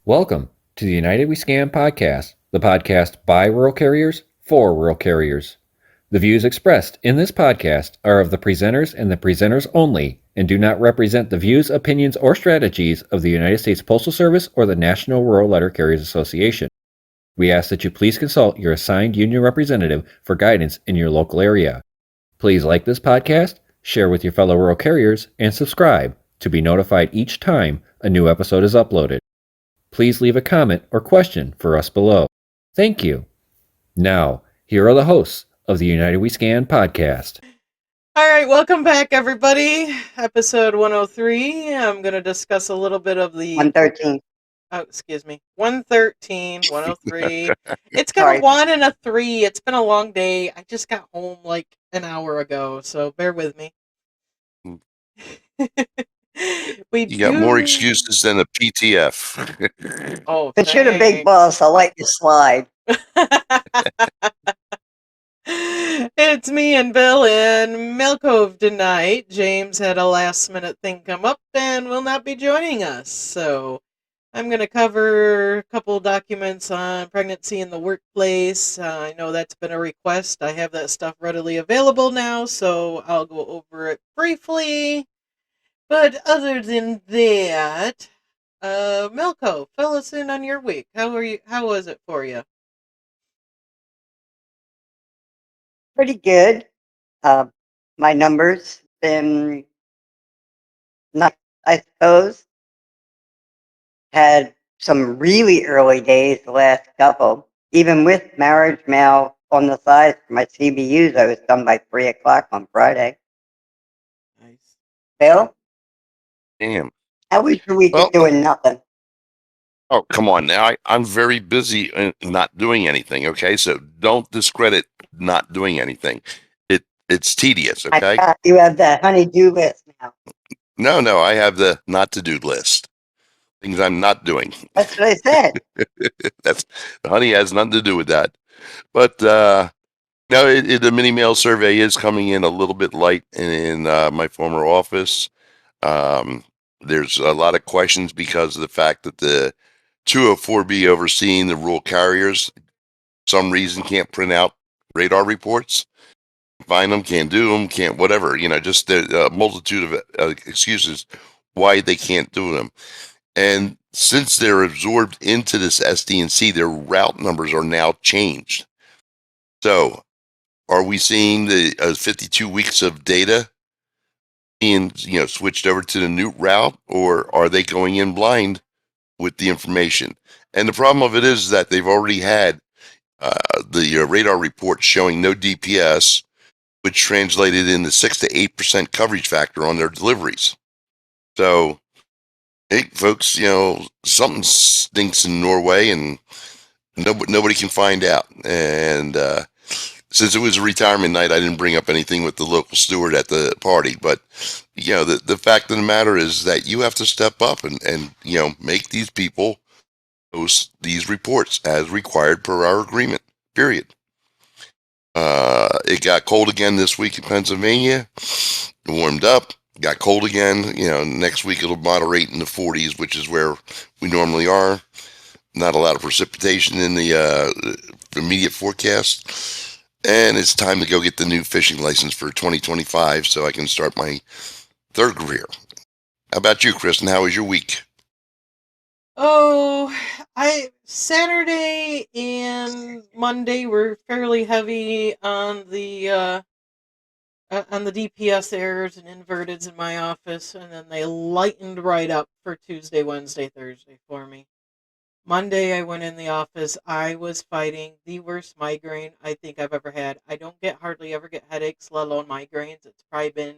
Welcome to the United We Scan podcast, the podcast by rural carriers for rural carriers. The views expressed in this podcast are of the presenters and the presenters only and do not represent the views, opinions, or strategies of the United States Postal Service or the National Rural Letter Carriers Association. We ask that you please consult your assigned union representative for guidance in your local area. Please like this podcast, share with your fellow rural carriers, and subscribe to be notified each time a new episode is uploaded. Please leave a comment or question for us below. Thank you. Now, here are the hosts of the United We Scan podcast. All right, welcome back, everybody. Episode 103. I'm going to discuss a little bit of the 113. Oh, excuse me. 113, 103. It's got Sorry. a 1 and a 3. It's been a long day. I just got home like an hour ago, so bear with me. You got more excuses than a PTF. Oh, But you're the big boss. I'll let you slide. It's me and Bill in Malcove tonight. James had a last minute thing come up and will not be joining us. So I'm going to cover a couple documents on pregnancy in the workplace. I know that's been a request. I have that stuff readily available now, so I'll go over it briefly. But other than that, Milko, fill us in on your week. How was it for you? Pretty good. My numbers been not, I suppose. Had some really early days the last couple. Even with marriage mail on the side for my CBUs, I was done by 3 o'clock on Friday. Nice. Bill? Damn. How was your week Well, doing nothing? Oh, come on now. I'm very busy and not doing anything, okay? So don't discredit not doing anything. It's tedious, I okay? thought you have the honey-do list now. No, I have the not to do list. Things I'm not doing. That's what I said. That's honey has nothing to do with that. But no, the mini mail survey is coming in a little bit light in my former office. There's a lot of questions because of the fact that the 204B overseeing the rural carriers, for some reason can't print out radar reports. Find them, can't do them, can't whatever. Just a multitude of excuses why they can't do them. And since they're absorbed into this SDNC, their route numbers are now changed. So, are we seeing the 52 weeks of data being switched over to the new route, or are they going in blind with the information? And the problem of it is that they've already had the radar report showing no DPS, which translated into 6 to 8% coverage factor on their deliveries. So, hey, folks, something stinks in Norway, and nobody can find out. And since it was a retirement night, I didn't bring up anything with the local steward at the party. But the fact of the matter is that you have to step up and make these people post these reports as required per our agreement. Period. It got cold again this week in Pennsylvania. It warmed up. Got cold again. Next week it'll moderate in the 40s, which is where we normally are. Not a lot of precipitation in the immediate forecast. And it's time to go get the new fishing license for 2025 so I can start my third career. How about you, Kristin? How was your week? Oh, Saturday and Monday were fairly heavy on the DPS errors and inverteds in my office, and then they lightened right up for Tuesday, Wednesday, Thursday for me. Monday, I went in the office. I was fighting the worst migraine I think I've ever had. I don't hardly ever get headaches, let alone migraines. It's probably been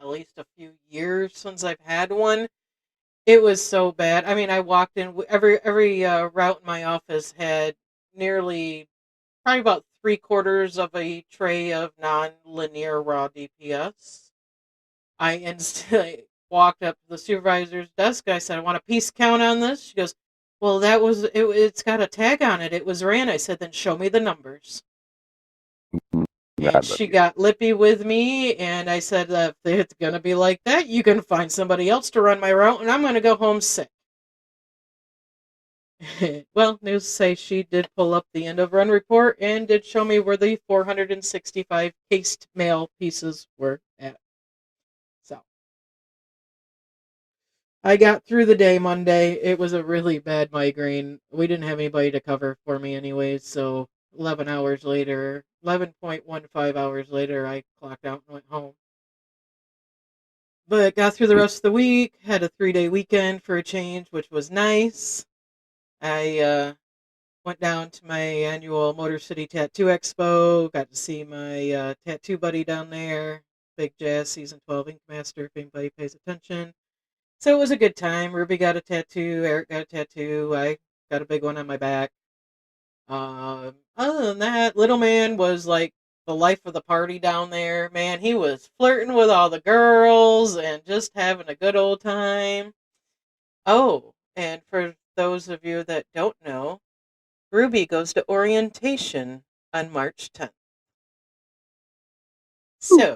at least a few years since I've had one. It was so bad. I mean, I walked in, every route in my office had probably about 3/4 of a tray of non-linear raw DPS. I instantly walked up to the supervisor's desk. I said, I want a piece count on this. She goes, well, it's got a tag on it. It was ran. I said, then show me the numbers. And she got lippy with me, and I said, if it's going to be like that, you can find somebody else to run my route, and I'm going to go home sick. Well, news to say she did pull up the end of run report and did show me where the 465 cased mail pieces were at. So I got through the day Monday. It was a really bad migraine. We didn't have anybody to cover for me anyways, so 11 hours later, 11.15 hours later, I clocked out and went home. But got through the rest of the week, had a 3-day weekend for a change, which was nice. I went down to my annual Motor City Tattoo Expo, got to see my tattoo buddy down there, Big Jazz Season 12 Ink Master, if anybody pays attention. So it was a good time. Ruby got a tattoo, Eric got a tattoo, I got a big one on my back. Other than that, little man was like the life of the party down there. Man, he was flirting with all the girls and just having a good old time. Oh, and for those of you that don't know, Ruby goes to orientation on March 10th. So,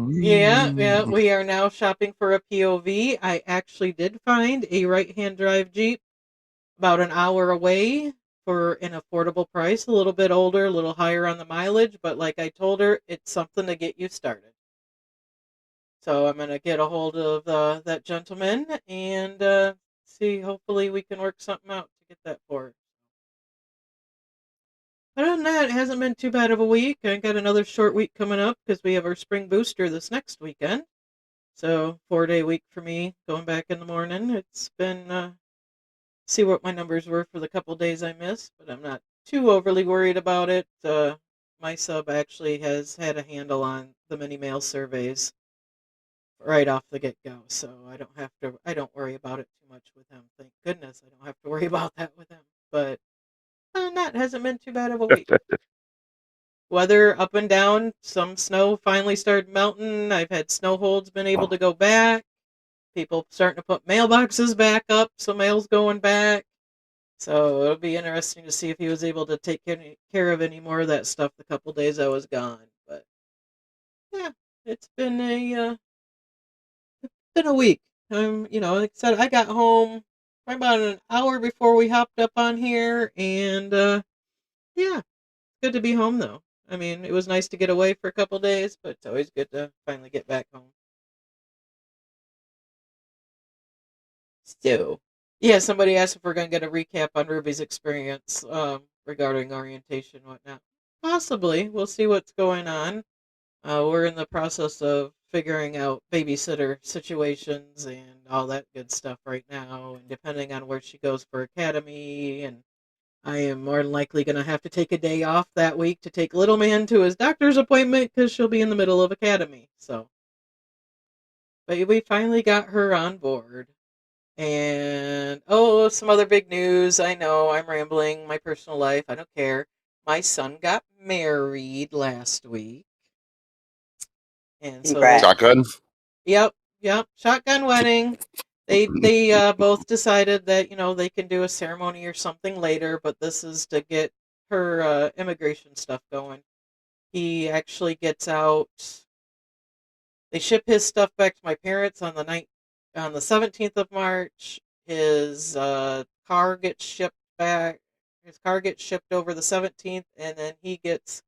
yeah, we are now shopping for a POV. I actually did find a right-hand drive Jeep about an hour away for an affordable price, a little bit older, a little higher on the mileage, but like I told her, it's something to get you started. So I'm going to get a hold of that gentleman and see, hopefully we can work something out to get that for her. Other than that, it hasn't been too bad of a week. I got another short week coming up because we have our spring booster this next weekend. So 4-day week for me, going back in the morning. It's been see what my numbers were for the couple days I missed, but I'm not too overly worried about it. My sub actually has had a handle on the mini mail surveys right off the get go, so I don't worry about it too much with him. Thank goodness I don't have to worry about that with him. But other than that, it hasn't been too bad of a week. Weather up and down. Some snow finally started melting. I've had snow holds been able to go back. People starting to put mailboxes back up, so mail's going back. So it'll be interesting to see if he was able to take care of any more of that stuff the couple days I was gone. But yeah, it's been a week. Like I said, I got home about an hour before we hopped up on here, and yeah, good to be home though. I mean, it was nice to get away for a couple days, but it's always good to finally get back home. So, yeah, somebody asked if we're going to get a recap on Ruby's experience regarding orientation and whatnot. Possibly. We'll see what's going on. We're in the process of figuring out babysitter situations and all that good stuff right now. And depending on where she goes for academy, and I am more than likely going to have to take a day off that week to take little man to his doctor's appointment because she'll be in the middle of academy. So, but we finally got her on board. And oh, some other big news. I know I'm rambling. My personal life, I don't care. My son got married last week, and so Congrats. Shotgun. yep, shotgun wedding. They both decided that they can do a ceremony or something later, but this is to get her immigration stuff going. He actually gets out. They ship his stuff back to my parents on the 17th of March. His car gets shipped back. His car gets shipped over the 17th, and then he gets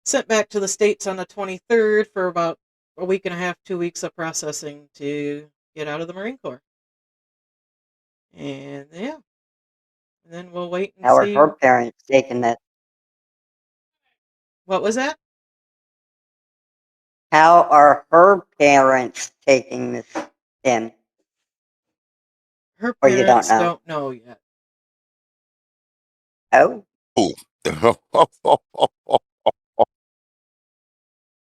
sent back to the States on the 23rd for about a week and a half, 2 weeks of processing to get out of the Marine Corps. And yeah, and then we'll wait and How are see. her parents taking this? What was that? How are her parents taking this in? Her Or you don't parents know? don't know yet. Oh,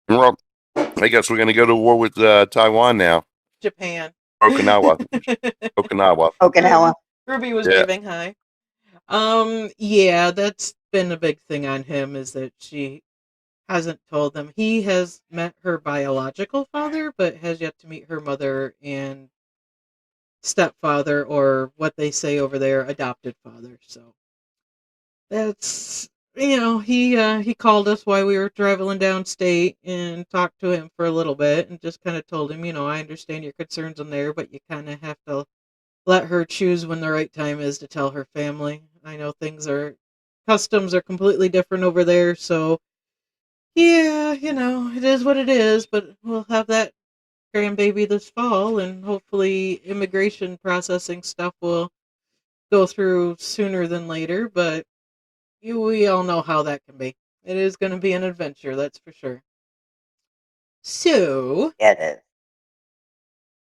Well, I guess we're going to go to war with Taiwan now. Japan. Okinawa. Okinawa. Okinawa. Ruby was Yeah. waving hi. Yeah, that's been a big thing on him, is that she hasn't told them. He has met her biological father, but has yet to meet her mother and stepfather, or what they say over there, adopted father. So that's he called us while we were traveling downstate and talked to him for a little bit and just kind of told him, I understand your concerns on there, but you kind of have to let her choose when the right time is to tell her family. I know customs are completely different over there, so yeah, it is what it is, but we'll have that grandbaby this fall, and hopefully immigration processing stuff will go through sooner than later, but we all know how that can be. It is going to be an adventure, that's for sure. So, Yeah, it is.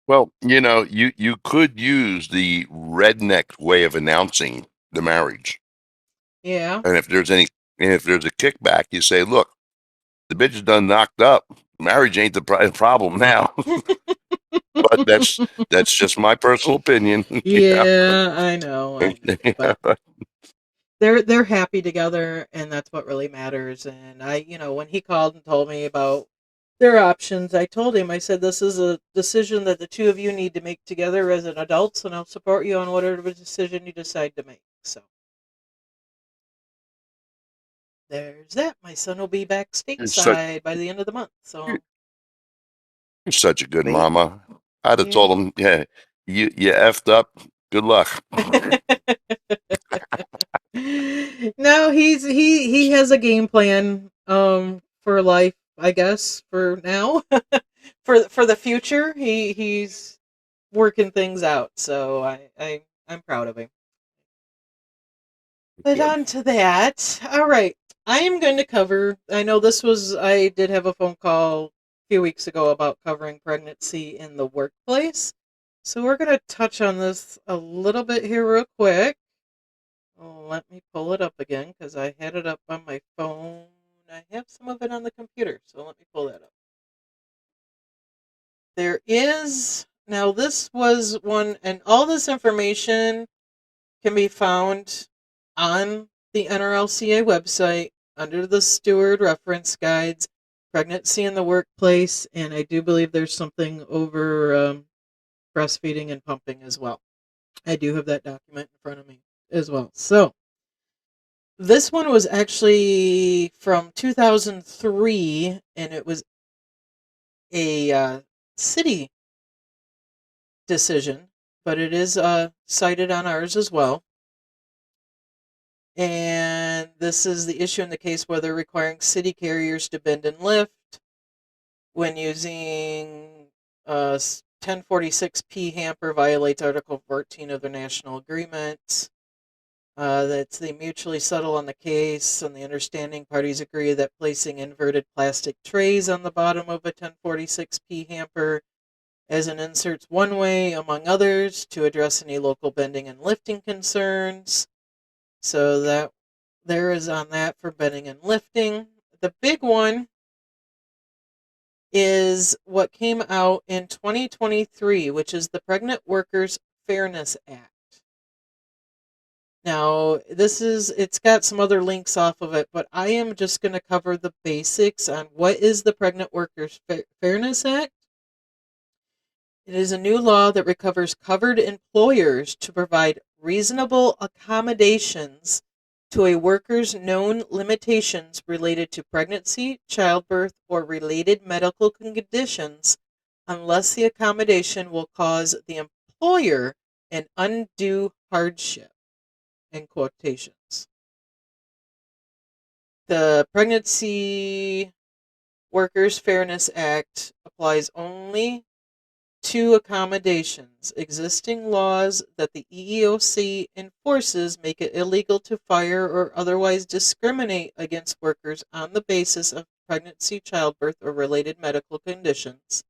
Well, you could use the redneck way of announcing the marriage. yeah. And if there's a kickback, you say, look, the bitch is done knocked up. Marriage ain't the problem now. But that's just my personal opinion. Yeah, I know, but Yeah. they're happy together, and that's what really matters. And when he called and told me about their options, I told him, I said, this is a decision that the two of you need to make together as an adults, and I'll support you on whatever decision you decide to make. So there's that. My son will be back You're such stateside by the end of the month. you're So such a good Sweet. mama. I'd have yeah. told him, yeah, you effed up. Good luck. No, he has a game plan for life, I guess, for now. For the future. He's working things out, so I'm proud of him. But Good. on to that. All right. I am going to cover, I did have a phone call a few weeks ago about covering pregnancy in the workplace. So we're going to touch on this a little bit here real quick. Let me pull it up again because I had it up on my phone. I have some of it on the computer, so let me pull that up. Now this was one, and all this information can be found on the NRLCA website under the Steward Reference Guides, Pregnancy in the Workplace, and I do believe there's something over breastfeeding and pumping as well. I do have that document in front of me as well. So, this one was actually from 2003, and it was a city decision, but it is cited on ours as well. And this is the issue in the case whether requiring city carriers to bend and lift when using 1046P hamper violates Article 14 of the National Agreement. That they mutually settle on the case. On the understanding, parties agree that placing inverted plastic trays on the bottom of a 1046P hamper as an insert's one way, among others, to address any local bending and lifting concerns. So that there is on that for bending and lifting. The big one is what came out in 2023, which is the Pregnant Workers Fairness Act. Now, it's got some other links off of it, but I am just going to cover the basics on what is the Pregnant Workers Fairness Act. It is a new law that recovers covered employers to provide reasonable accommodations to a worker's known limitations related to pregnancy, childbirth, or related medical conditions unless the accommodation will cause the employer an undue hardship, in quotations. The Pregnancy Workers Fairness Act applies only to accommodations. Existing laws that the EEOC enforces make it illegal to fire or otherwise discriminate against workers on the basis of pregnancy, childbirth, or related medical conditions.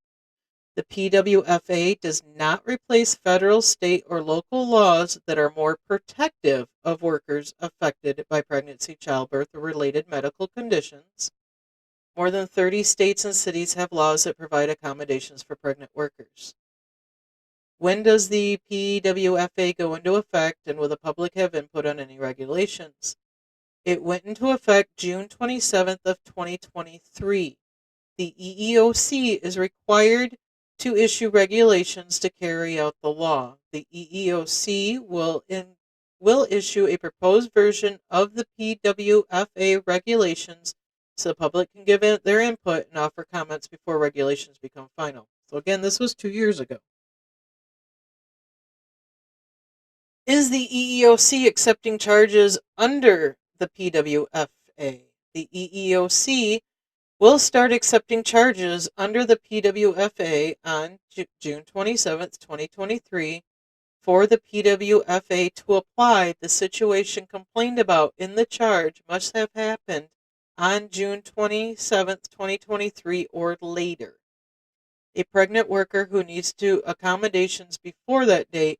The PWFA does not replace federal, state, or local laws that are more protective of workers affected by pregnancy, childbirth, or related medical conditions. More than 30 states and cities have laws that provide accommodations for pregnant workers. When does the PWFA go into effect, and will the public have input on any regulations? It went into effect June 27th of 2023. The EEOC is required to issue regulations to carry out the law. The EEOC will issue a proposed version of the PWFA regulations so the public can give their input and offer comments before regulations become final. So again, this was 2 years ago. Is the EEOC accepting charges under the PWFA? The EEOC will start accepting charges under the PWFA on June 27th, 2023. For the PWFA to apply, the situation complained about in the charge must have happened on June 27th, 2023 or later. A pregnant worker who needs to accommodations before that date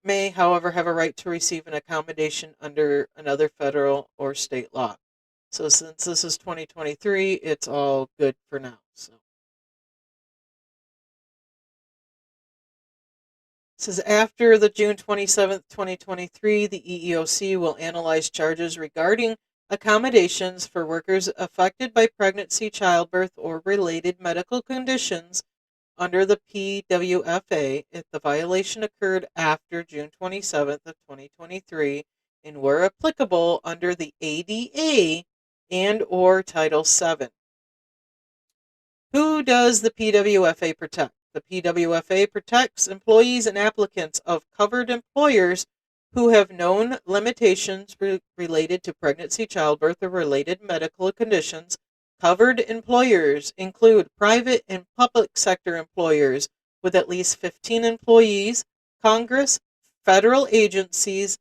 may, however, have a right to receive an accommodation under another federal or state law. So since this is 2023, it's all good for now. So it says after the June 27th, 2023, the EEOC will analyze charges regarding accommodations for workers affected by pregnancy, childbirth, or related medical conditions under the PWFA if the violation occurred after June 27th of 2023 and were applicable under the ADA and or Title VII. Who does the PWFA protect? The PWFA protects employees and applicants of covered employers who have known limitations related to pregnancy, childbirth, or related medical conditions. Covered employers include private and public sector employers with at least 15 employees, Congress, federal agencies,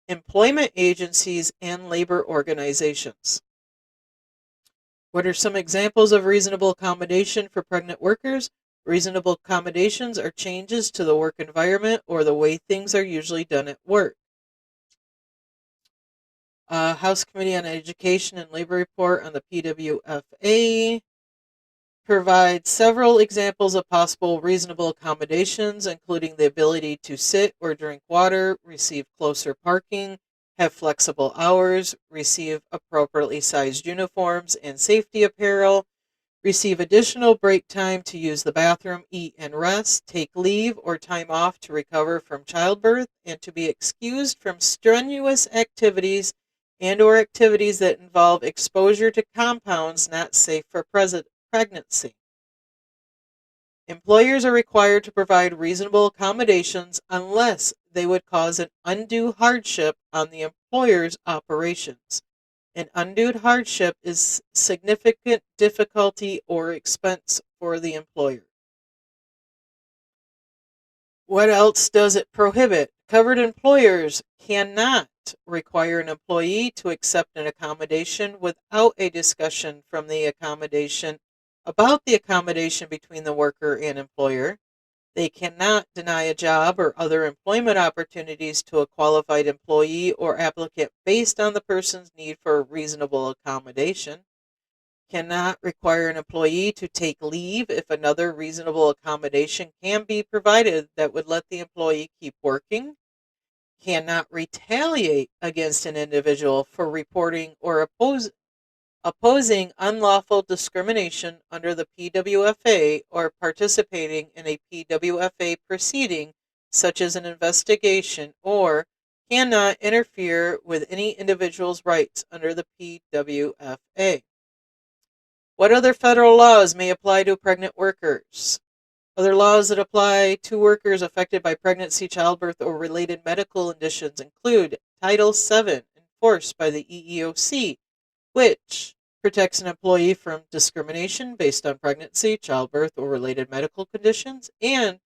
employment agencies, and labor organizations. What are some examples of reasonable accommodation for pregnant workers? Reasonable accommodations are changes to the work environment or the way things are usually done at work. House Committee on Education and Labor report on the PWFA provides several examples of possible reasonable accommodations, including the ability to sit or drink water, receive closer parking, have flexible hours, receive appropriately sized uniforms and safety apparel, receive additional break time to use the bathroom, eat and rest, take leave or time off to recover from childbirth, and to be excused from strenuous activities and or activities that involve exposure to compounds not safe for pregnancy. Employers are required to provide reasonable accommodations unless they would cause an undue hardship on the employer's operations. An undue hardship is significant difficulty or expense for the employer. What else does it prohibit? Covered employers cannot require an employee to accept an accommodation without a discussion about the accommodation between the worker and employer. They cannot deny a job or other employment opportunities to a qualified employee or applicant based on the person's need for a reasonable accommodation. Cannot require an employee to take leave if another reasonable accommodation can be provided that would let the employee keep working. Cannot retaliate against an individual for reporting or opposing unlawful discrimination under the PWFA or participating in a PWFA proceeding, such as an investigation, or cannot interfere with any individual's rights under the PWFA. What other federal laws may apply to pregnant workers? Other laws that apply to workers affected by pregnancy, childbirth, or related medical conditions include Title VII, enforced by the EEOC, which protects an employee from discrimination based on pregnancy, childbirth, or related medical conditions, and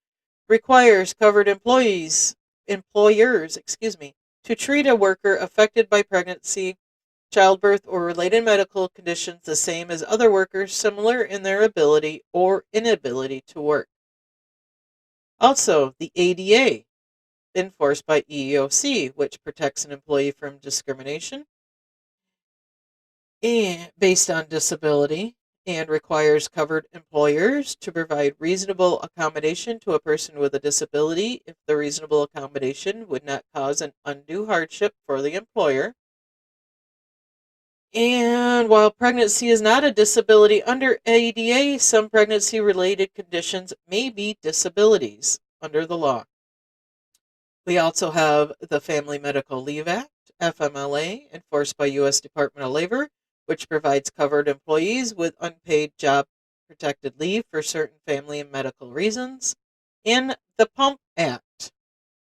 requires covered employers, to treat a worker affected by pregnancy, childbirth, or related medical conditions the same as other workers similar in their ability or inability to work. Also, the ADA, enforced by EEOC, which protects an employee from discrimination and based on disability and requires covered employers to provide reasonable accommodation to a person with a disability if the reasonable accommodation would not cause an undue hardship for the employer. And while pregnancy is not a disability under ADA, some pregnancy-related conditions may be disabilities under the law. We also have the Family Medical Leave Act, FMLA, enforced by U.S. Department of Labor, which provides covered employees with unpaid job-protected leave for certain family and medical reasons, and the PUMP Act,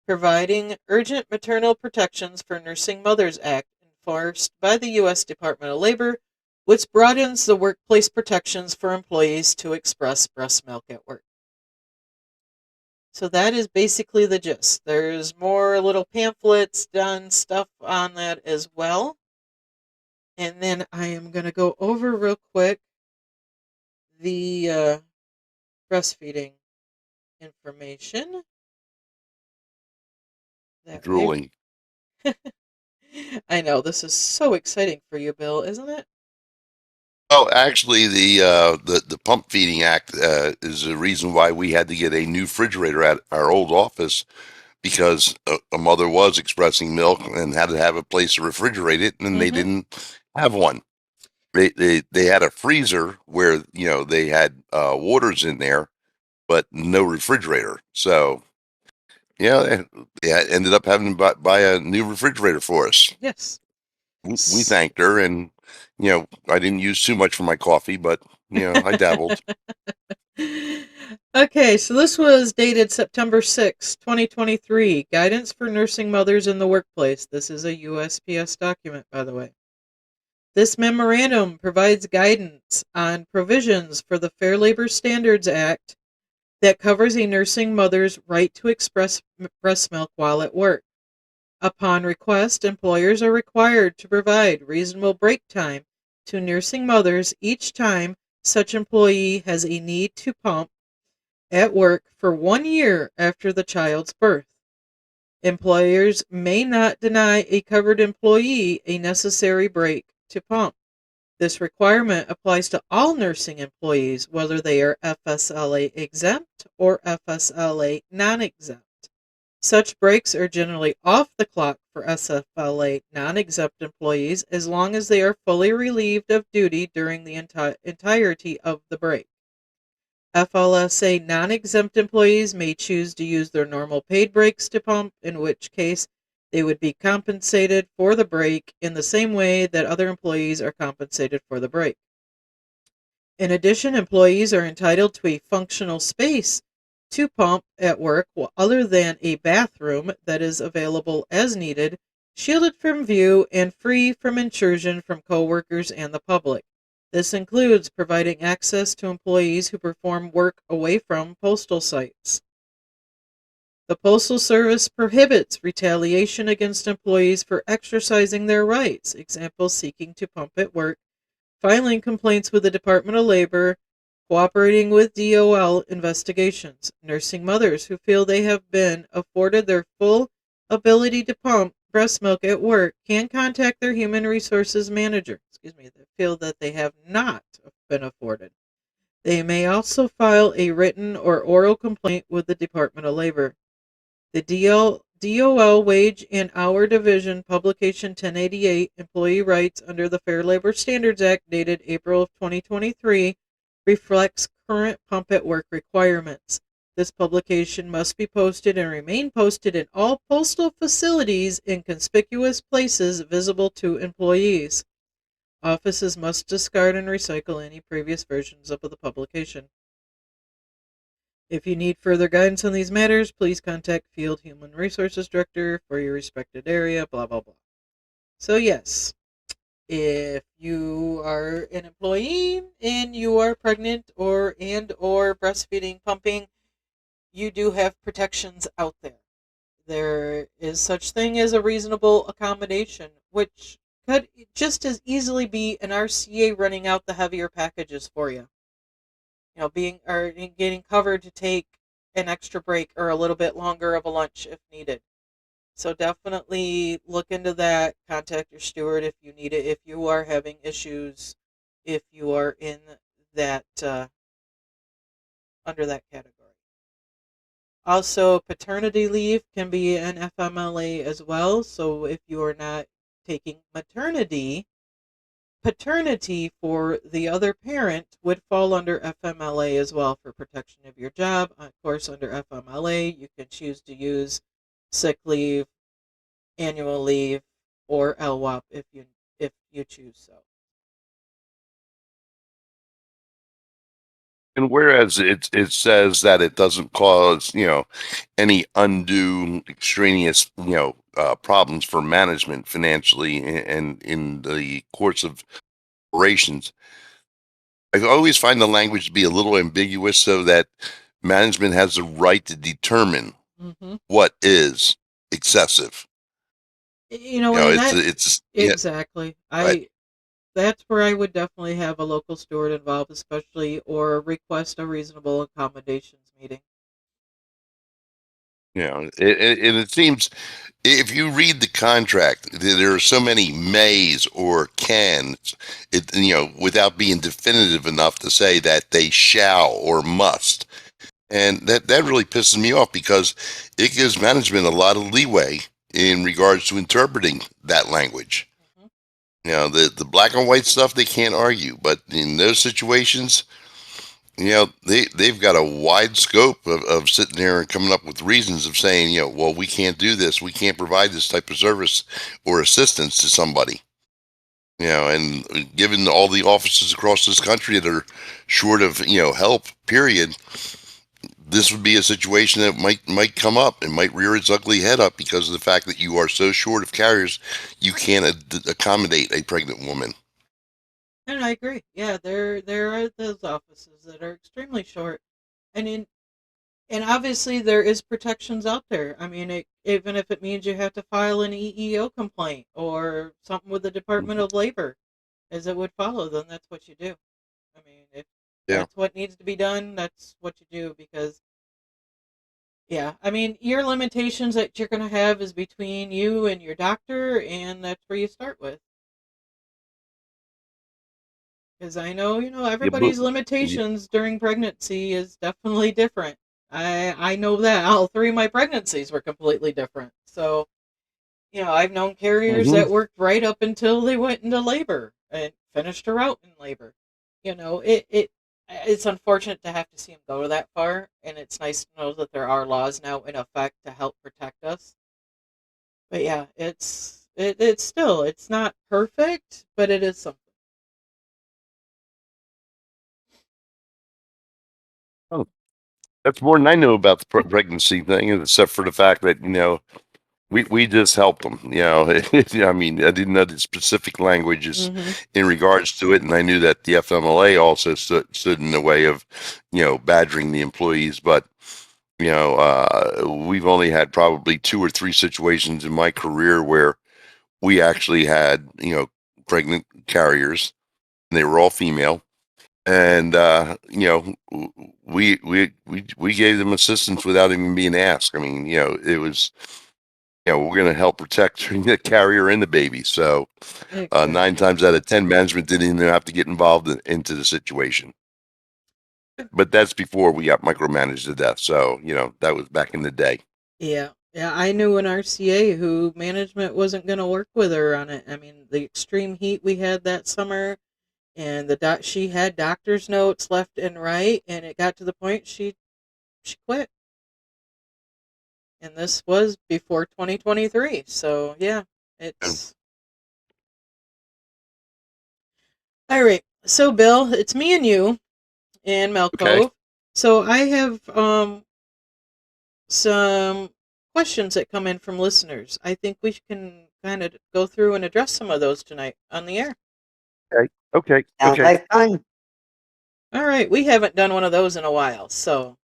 Providing Urgent Maternal Protections for Nursing Mothers Act, enforced by the U.S. Department of Labor, which broadens the workplace protections for employees to express breast milk at work. So that is basically the gist. There's more little pamphlets, done stuff on that as well. And then I am going to go over real quick the breastfeeding information. That way, Drooling. I know this is so exciting for you, Bill, isn't it? Oh, actually, the Pump Feeding Act is the reason why we had to get a new refrigerator at our old office, because a mother was expressing milk and had to have a place to refrigerate it, and they Mm-hmm. didn't have one. They had a freezer where they had waters in there, but no refrigerator. So yeah, they ended up having to buy a new refrigerator for us. Yes. We thanked her, and I didn't use too much for my coffee, but I dabbled. Okay, so this was dated September 6, 2023. Guidance for Nursing Mothers in the Workplace. This is a USPS document, by the way. This memorandum provides guidance on provisions for the Fair Labor Standards Act that covers a nursing mother's right to express breast milk while at work. Upon request, employers are required to provide reasonable break time to nursing mothers each time such employee has a need to pump at work for 1 year after the child's birth. Employers may not deny a covered employee a necessary break to pump. This requirement applies to all nursing employees, whether they are FSLA exempt or FSLA non-exempt. Such breaks are generally off the clock for SFLA non-exempt employees as long as they are fully relieved of duty during the entirety of the break. FLSA non-exempt employees may choose to use their normal paid breaks to pump, in which case they would be compensated for the break in the same way that other employees are compensated for the break. In addition, employees are entitled to a functional space to pump at work other than a bathroom that is available as needed, shielded from view, and free from intrusion from coworkers and the public. This includes providing access to employees who perform work away from postal sites. The Postal Service prohibits retaliation against employees for exercising their rights, example, seeking to pump at work, filing complaints with the Department of Labor, cooperating with DOL investigations. Nursing mothers who feel they have been afforded their full ability to pump breast milk at work can contact their human resources manager, that feel that they have not been afforded. They may also file a written or oral complaint with the Department of Labor. The DOL Wage and Hour Division, Publication 1088, Employee Rights under the Fair Labor Standards Act, dated April of 2023, reflects current pump at work requirements. This publication must be posted and remain posted in all postal facilities in conspicuous places visible to employees. Offices must discard and recycle any previous versions of the publication. If you need further guidance on these matters, please contact Field Human Resources Director for your respected area, blah, blah, blah. So yes, if you are an employee and you are pregnant or breastfeeding, pumping, you do have protections out there. There is such thing as a reasonable accommodation, which could just as easily be an RCA running out the heavier packages for you. Being or getting covered to take an extra break or a little bit longer of a lunch if needed. So definitely look into that. Contact your steward if you need it. If you are having issues, if you are in that under that category. Also, paternity leave can be an FMLA as well. So if you are not taking paternity for the other parent would fall under FMLA as well for protection of your job. Of course, under FMLA, you can choose to use sick leave, annual leave, or LWOP if you choose so. And whereas it says that it doesn't cause, any undue extraneous, problems for management financially and in the course of operations, I always find the language to be a little ambiguous so that management has the right to determine Mm-hmm. what is excessive. And It's yeah, exactly. right. That's where I would definitely have a local steward involved, especially, or request a reasonable accommodations meeting. And it seems if you read the contract, there are so many mays or cans, without being definitive enough to say that they shall or must. And that really pisses me off because it gives management a lot of leeway in regards to interpreting that language. Mm-hmm. The black and white stuff they can't argue, but in those situations, they've got a wide scope of sitting there and coming up with reasons of saying, well, we can't do this, we can't provide this type of service or assistance to somebody. And given all the offices across this country that are short of help, period, this would be a situation that might come up and might rear its ugly head up because of the fact that you are so short of carriers, you can't accommodate a pregnant woman. And I agree. Yeah, there are those offices that are extremely short, and and obviously there is protections out there. I mean, even if it means you have to file an EEO complaint or something with the Department of Labor, as it would follow, then that's what you do. I mean, if Yeah. that's what needs to be done, that's what you do because, yeah, I mean, your limitations that you're going to have is between you and your doctor, and that's where you start with. Because I know, Yeah, but, everybody's yeah. limitations during pregnancy is definitely different. I know that all three of my pregnancies were completely different. So, I've known carriers Mhm. that worked right up until they went into labor and finished her out in labor. It's unfortunate to have to see them go that far, and it's nice to know that there are laws now in effect to help protect us. But yeah, it's still it's not perfect, but it is something. Oh, that's more than I know about the pregnancy thing, except for the fact that we just helped them. I mean, I didn't know the specific languages Mm-hmm. in regards to it, and I knew that the FMLA also stood in the way of badgering the employees. But we've only had probably 2 or 3 situations in my career where we actually had pregnant carriers, and they were all female. And we gave them assistance without even being asked. I mean, it was we're going to help protect the carrier and the baby. So 9 Exactly. times out of 10, management didn't even have to get involved into the situation. But that's before we got micromanaged to death. So that was back in the day. Yeah. Yeah, I knew an RCA who management wasn't going to work with her on it. I mean, the extreme heat we had that summer, and she had doctor's notes left and right, and it got to the point she quit. And this was before 2023. So, yeah, And, it's all right. So, Bill, it's me and you and okay. Malcove. So, I have some questions that come in from listeners. I think we can kind of go through and address some of those tonight on the air. Okay. Okay. Sounds Okay. like fun. All right, we haven't done one of those in a while, so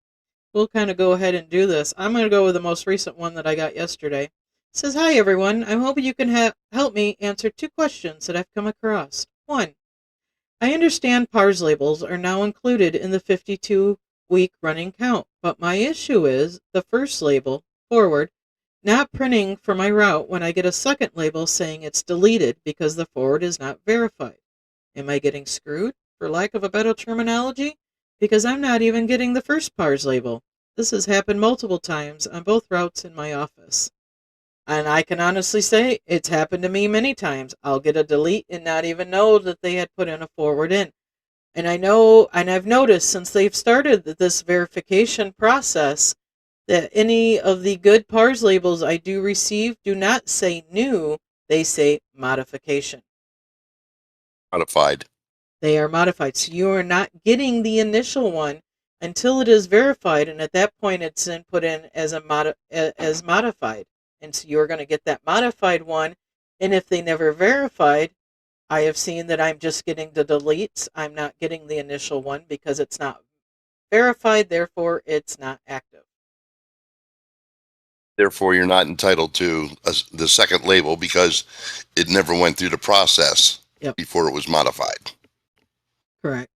we'll kind of go ahead and do this. I'm going to go with the most recent one that I got yesterday. It says, "Hi everyone, I'm hoping you can help me answer 2 questions that I've come across. 1. I understand PARS labels are now included in the 52-week running count, but my issue is the first label, forward, not printing for my route when I get a second label saying it's deleted because the forward is not verified. Am I getting screwed, for lack of a better terminology? Because I'm not even getting the first PARS label. This has happened multiple times on both routes in my office. And I can honestly say it's happened to me many times. I'll get a delete and not even know that they had put in a forward in. And I've noticed since they've started this verification process that any of the good PARS labels I do receive do not say new, they say modification. Modified. They are modified. So you are not getting the initial one. until it is verified, and at that point it's then put in as as modified, and so you're going to get that modified one. And if they never verified, I have seen that I'm just getting the deletes. I'm not getting the initial one because it's not verified, therefore it's not active. Therefore, you're not entitled to the second label because it never went through the process before it was modified. Correct.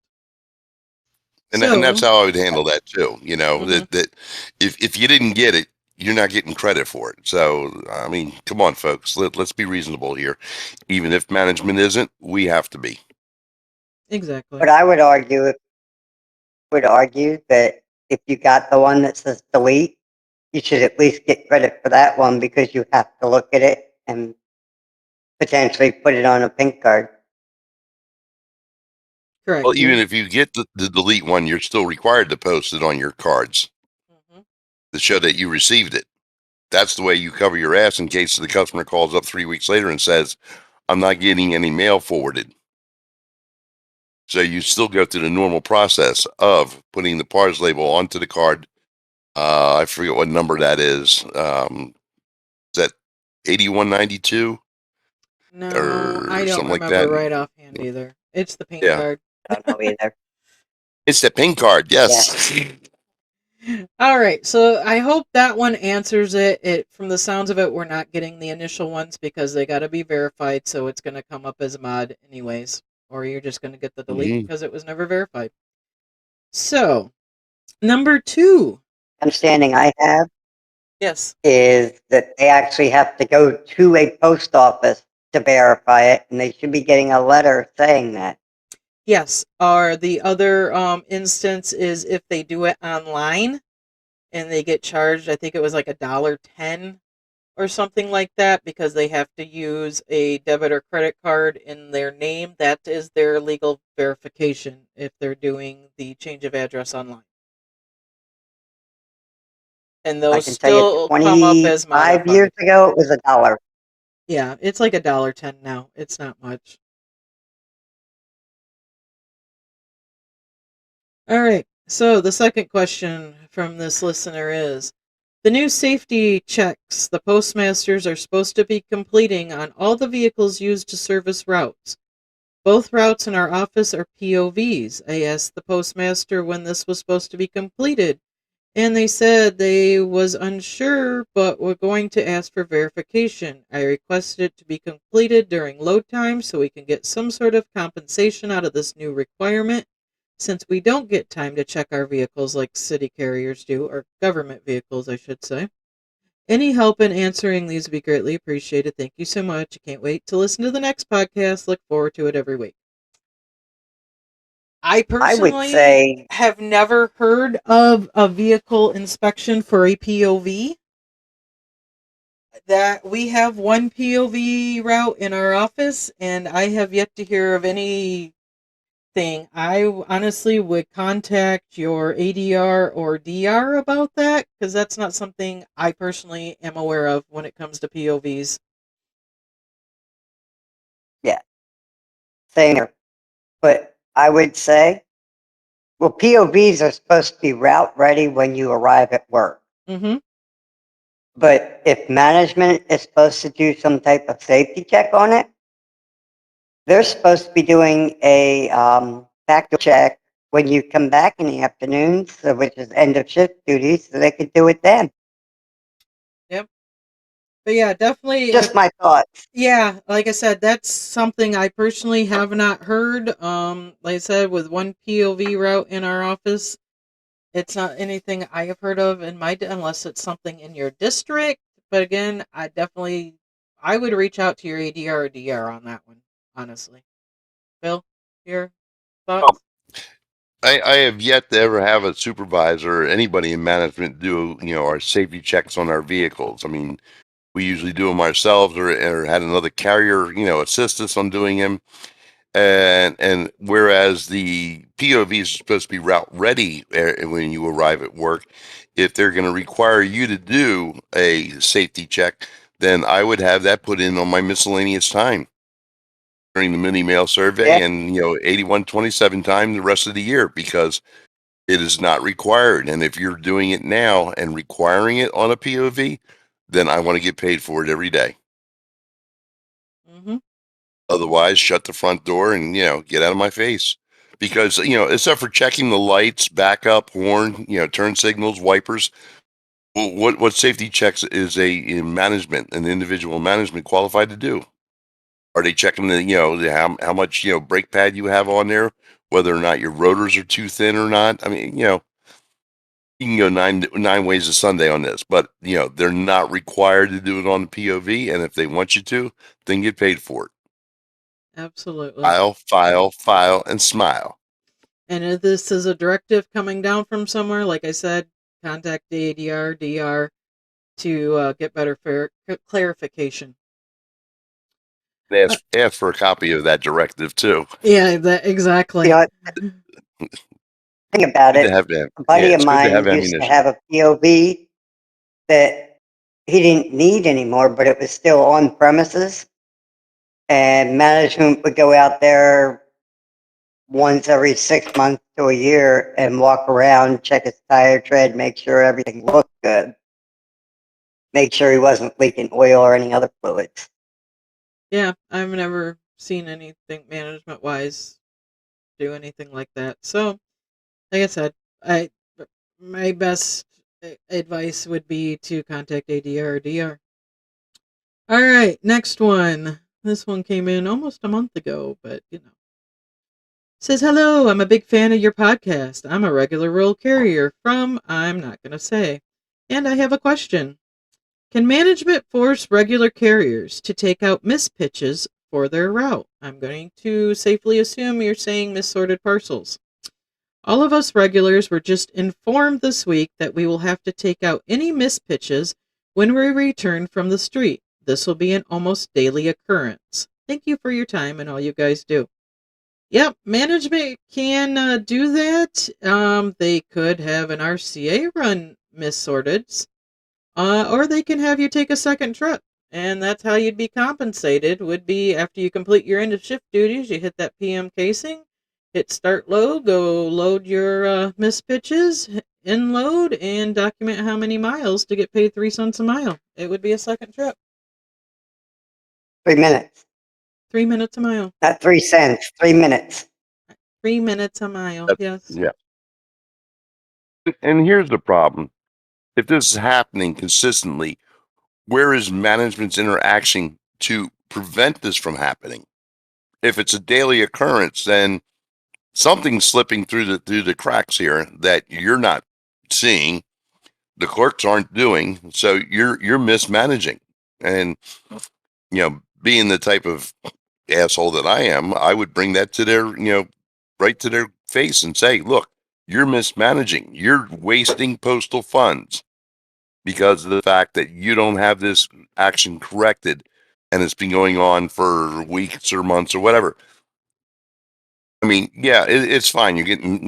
And that's how I would handle that too. That if you didn't get it, you're not getting credit for it. So, I mean, come on, folks. Let's be reasonable here. Even if management isn't, we have to be. Exactly. But I would argue that if you got the one that says delete, you should at least get credit for that one because you have to look at it and potentially put it on a pink card. Correct. Well, even if you get the delete one, you're still required to post it on your cards to show that you received it. That's the way you cover your ass in case the customer calls up 3 weeks later and says, I'm not getting any mail forwarded. So you still go through the normal process of putting the PARS label onto the card. I forget what number that is. Is that 8192? No, or I don't something like remember that? right offhand either. It's the pink Yeah. card. I don't know either. It's the pink card, yes. All right, so I hope that one answers it. From the sounds of it, we're not getting the initial ones because they got to be verified, so it's going to come up as a mod anyways, or you're just going to get the delete because it was never verified. So, number 2. Understanding I have Yes. is that they actually have to go to a post office to verify it, and they should be getting a letter saying that. Yes. Or the other instance is if they do it online and they get charged, I think it was like $1.10 or something like that because they have to use a debit or credit card in their name. That is their legal verification if they're doing the change of address online. And those still come up as modified. 5 years ago, it was $1. Yeah, it's like $1.10 now. It's not much. All right. So the second question from this listener is, the new safety checks the postmasters are supposed to be completing on all the vehicles used to service routes. Both routes in our office are POVs. I asked the postmaster when this was supposed to be completed, and they said they was unsure but were going to ask for verification. I requested it to be completed during load time so we can get some sort of compensation out of this new requirement, since we don't get time to check our vehicles like city carriers do, or government vehicles, I should say. Any help in answering these would be greatly appreciated. Thank you so much. I can't wait to listen to the next podcast. Look forward to it every week. I personally would say have never heard of a vehicle inspection for a POV. That we have one POV route in our office, and I have yet to hear of anything. I honestly would contact your ADR or DR about that, because that's not something I personally am aware of when it comes to POVs. Yeah. Same here. But I would say, well, POVs are supposed to be route ready when you arrive at work. Mm-hmm. But if management is supposed to do some type of safety check on it, they're supposed to be doing a backdoor check when you come back in the afternoons, which is end of shift duty, so they could do it then. Yep. But yeah, definitely. Just my thoughts. Yeah, like I said, that's something I personally have not heard. Like I said, with one POV route in our office, it's not anything I have heard of in my, unless it's something in your district. But again, I would reach out to your ADR or DR on that one, honestly. Bill, your thoughts? I have yet to ever have a supervisor or anybody in management do, our safety checks on our vehicles. I mean, we usually do them ourselves or had another carrier, assist us on doing them. And whereas the POV is supposed to be route ready when you arrive at work, if they're going to require you to do a safety check, then I would have that put in on my miscellaneous time during the mini mail survey and 8127 time the rest of the year, because It is not required. And if you're doing it now and requiring it on a POV, then I want to get paid for it every day. Mm-hmm. Otherwise, shut the front door and, get out of my face. Because, except for checking the lights, backup, horn, turn signals, wipers, what safety checks is an individual management qualified to do? Are they checking how much, brake pad you have on there, whether or not your rotors are too thin or not? I mean, you can go nine ways to Sunday on this, but they're not required to do it on the POV, and if they want you to, then get paid for it. Absolutely. File, and smile. And if this is a directive coming down from somewhere, like I said, contact the DR to get better clarification. Ask for a copy of that directive too. Yeah, exactly. Think about Good it. to have A buddy of it's good to have mine used to ammunition. have a POV that he didn't need anymore, but it was still on premises. And management would go out there once every 6 months to a year and walk around, check his tire tread, make sure everything looked good, make sure he wasn't leaking oil or any other fluids. Yeah, I've never seen anything management wise do anything like that. So, like I said, my best advice would be to contact ADR or DR. All right, next one. This one came in almost a month ago, but Says, hello, I'm a big fan of your podcast. I'm a regular rural carrier from, I'm not going to say. And I have a question. Can management force regular carriers to take out mispitches for their route? I'm going to safely assume you're saying missorted parcels. All of us regulars were just informed this week that we will have to take out any mispitches when we return from the street. This will be an almost daily occurrence. Thank you for your time and all you guys do. Yep, management can do that. They could have an RCA run missorted, or they can have you take a second trip, and that's how you'd be compensated. Would be after you complete your end of shift duties, you hit that PM casing, hit start load, go load your missed pitches, in load, and document how many miles to get paid 3 cents a mile. It would be a second trip. 3 minutes. 3 minutes a mile. Not 3 cents, 3 minutes. 3 minutes a mile, yes. Yeah. And here's the problem. If this is happening consistently, where is management's interaction to prevent this from happening? If it's a daily occurrence, then something's slipping through the cracks here that you're not seeing, the clerks aren't doing, so you're mismanaging. And being the type of asshole that I am, I would bring that to their right to their face and say, look, you're mismanaging, you're wasting postal funds because of the fact that you don't have this action corrected, and it's been going on for weeks or months or whatever. I mean, yeah, it's fine. You're getting,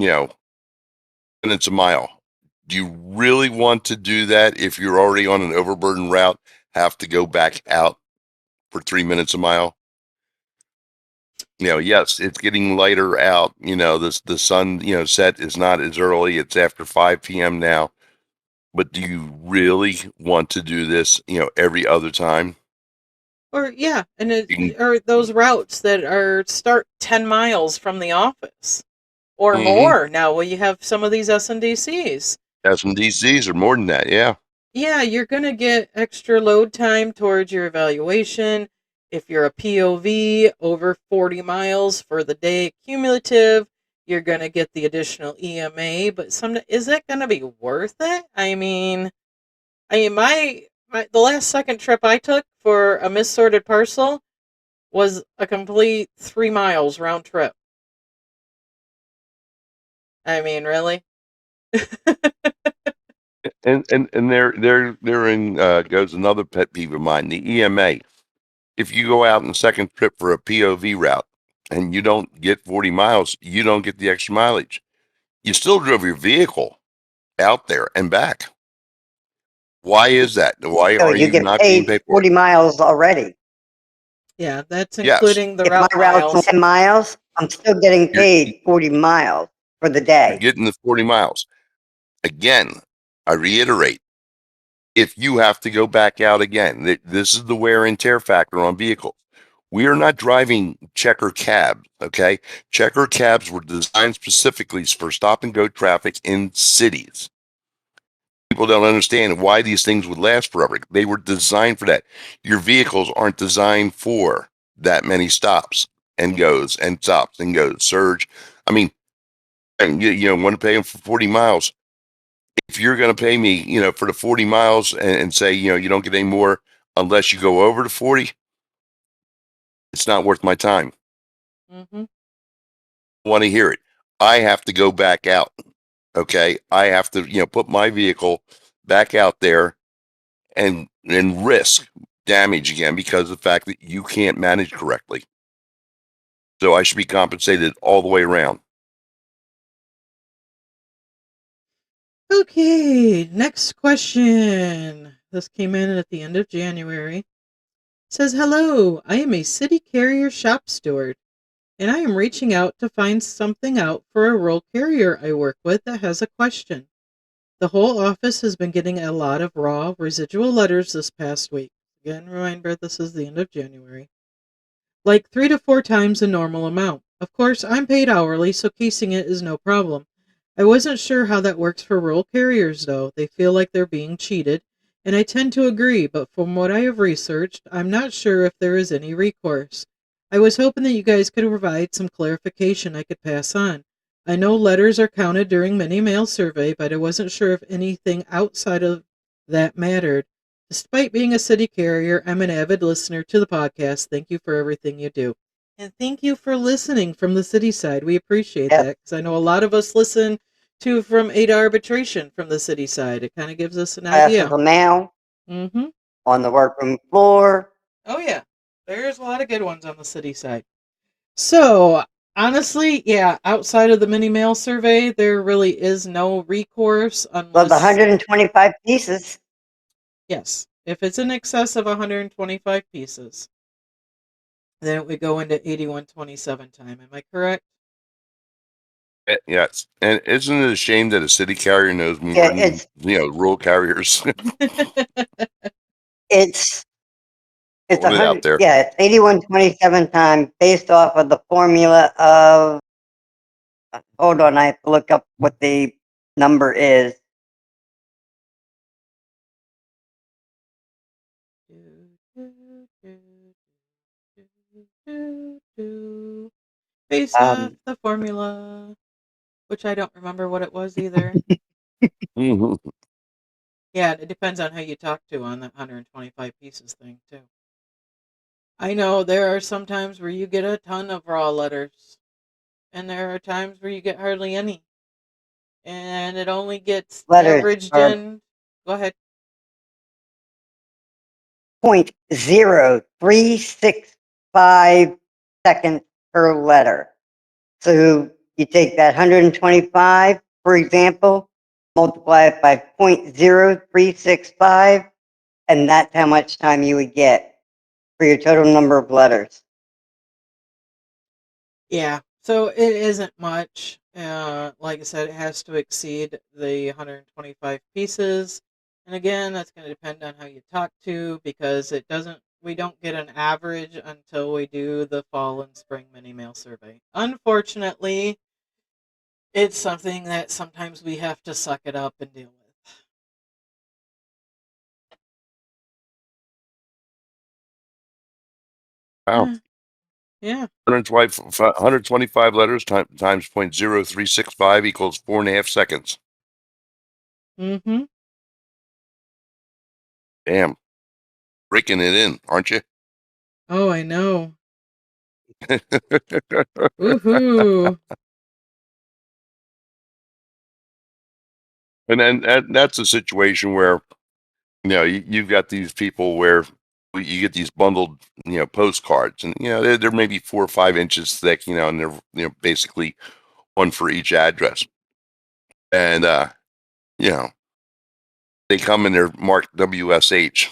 minutes a mile. Do you really want to do that if you're already on an overburdened route, have to go back out for 3 minutes a mile? Yes, it's getting lighter out. The sun, set is not as early. It's after 5 p.m. now. But do you really want to do this, every other time? Or yeah, or those routes that are start 10 miles from the office or more. Now, well, you have some of these SNDCs. SNDCs are more than that, yeah. Yeah, you're going to get extra load time towards your evaluation. If you're a POV over 40 miles for the day cumulative, you're going to get the additional EMA. But is that going to be worth it? I mean, the last second trip I took for a missorted parcel was a complete 3 miles round trip. I mean, really? And therein goes another pet peeve of mine, the EMA. If you go out on the second trip for a POV route and you don't get 40 miles, you don't get the extra mileage. You still drove your vehicle out there and back. Why is that? Why So are you you get not being paid paid for it? 40 miles already. Yeah, that's Yes. including the If my route route's miles. 10 miles, I'm still getting paid 40 miles. for the day. Getting the 40 miles. Again, I reiterate, if you have to go back out again, this is the wear and tear factor on vehicles. We are not driving checker cabs, okay? Checker cabs were designed specifically for stop and go traffic in cities. People don't understand why these things would last forever. They were designed for that. Your vehicles aren't designed for that many stops and goes and stops and goes. Surge. I mean, you want to pay them for 40 miles. If you're going to pay me, for the 40 miles and say, you don't get any more unless you go over the 40, it's not worth my time. Mm-hmm. I want to hear it. I have to go back out. Okay. I have to, put my vehicle back out there and risk damage again because of the fact that you can't manage correctly. So I should be compensated all the way around. Okay, next question. This came in at the end of January. It says, hello, I am a city carrier shop steward, and I am reaching out to find something out for a rural carrier I work with that has a question. The whole office has been getting a lot of raw residual letters this past week. Again, reminder, this is the end of January. Like 3 to 4 times the normal amount. Of course, I'm paid hourly, so casing it is no problem. I wasn't sure how that works for rural carriers, though. They feel like they're being cheated, and I tend to agree, but from what I have researched, I'm not sure if there is any recourse. I was hoping that you guys could provide some clarification I could pass on. I know letters are counted during many mail survey, but I wasn't sure if anything outside of that mattered. Despite being a city carrier, I'm an avid listener to the podcast. Thank you for everything you do. And thank you for listening from the city side. We appreciate Yep. that because I know a lot of us listen to from Ada Arbitration from the city side. It kind of gives us an Classes idea. of mail Mm-hmm. on the workroom floor. Oh, yeah. There's a lot of good ones on the city side. So, honestly, yeah, outside of the mini mail survey, there really is no recourse Well, unless... the 125 pieces. Yes. If it's in excess of 125 pieces, then it would go into 8127 time. Am I correct? Yes. And isn't it a shame that a city carrier knows more Yeah, than, rural carriers? it's Put it out there. Yeah, it's 8127 times based off of the formula of. Hold on, I have to look up what the number is. Based off the formula, which I don't remember what it was either. Mhm. Yeah, it depends on who you talk to on that 125 pieces thing, too. I know there are some times where you get a ton of raw letters, and there are times where you get hardly any. And it only gets Letters averaged are in. Go ahead. 0.0365 seconds per letter. So you take that 125, for example, multiply it by 0.0365, and that's how much time you would get for your total number of letters. Yeah, so it isn't much. Like I said, it has to exceed the 125 pieces. And again, that's going to depend on how you talk to because we don't get an average until we do the fall and spring mini mail survey. Unfortunately, it's something that sometimes we have to suck it up and deal with. Wow. Yeah. 125 letters times 0.0365 equals 4.5 seconds. Mm-hmm. Damn. Breaking it in, aren't you? Oh, I know. Woohoo. And then that's a situation where, you've got these people where you get these bundled, postcards and, they're maybe 4 or 5 inches thick, and they're, basically one for each address. And, they come and they're marked WSH.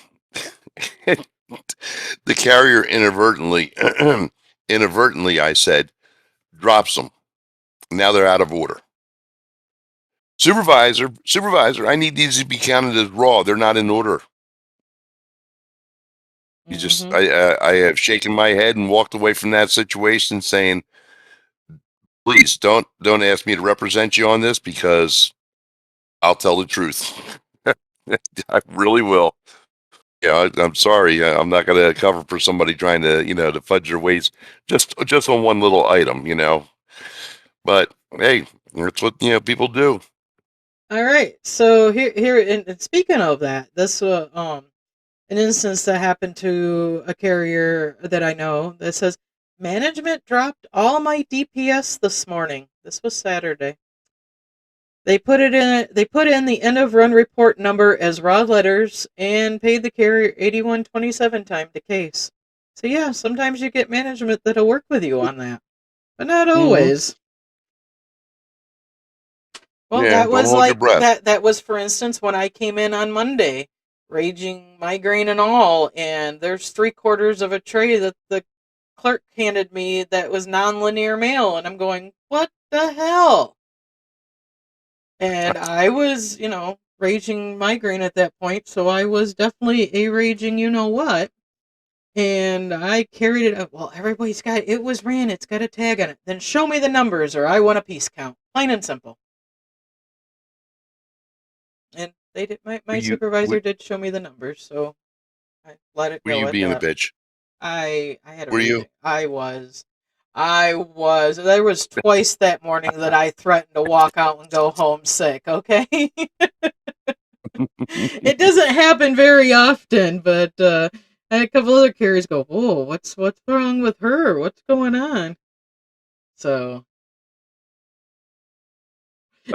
The carrier inadvertently, I said, drops them. Now they're out of order. Supervisor, I need these to be counted as raw. They're not in order. Mm-hmm. I have shaken my head and walked away from that situation saying, please don't ask me to represent you on this because I'll tell the truth. I really will. Yeah, I'm sorry. I'm not going to cover for somebody trying to, to fudge their ways just on one little item. But hey, that's what, people do. All right. So here, and speaking of that, this an instance that happened to a carrier that I know that says management dropped all my DPS this morning. This was Saturday. They put it in. They put in the end of run report number as raw letters and paid the carrier 81.27 time to case. So yeah, sometimes you get management that'll work with you on that, but not always. Well, Yeah, that don't was hold your like breath. that was for instance when I came in on Monday, raging migraine and all, and there's 3/4 of a tray that the clerk handed me that was nonlinear mail, and I'm going, what the hell? And I was, raging migraine at that point, so I was definitely a raging you know what. And I carried it up. Well, everybody's got it was ran, it's got a tag on it. Then show me the numbers or I want a piece count. Plain and simple. And they did Were my you supervisor did show me the numbers, so I let it were go you at being a that. bitch? I had a Were you? raging. I was. There was twice that morning that I threatened to walk out and go home sick, okay? It doesn't happen very often, but I had a couple other carriers go, "Oh, what's wrong with her? What's going on?" So,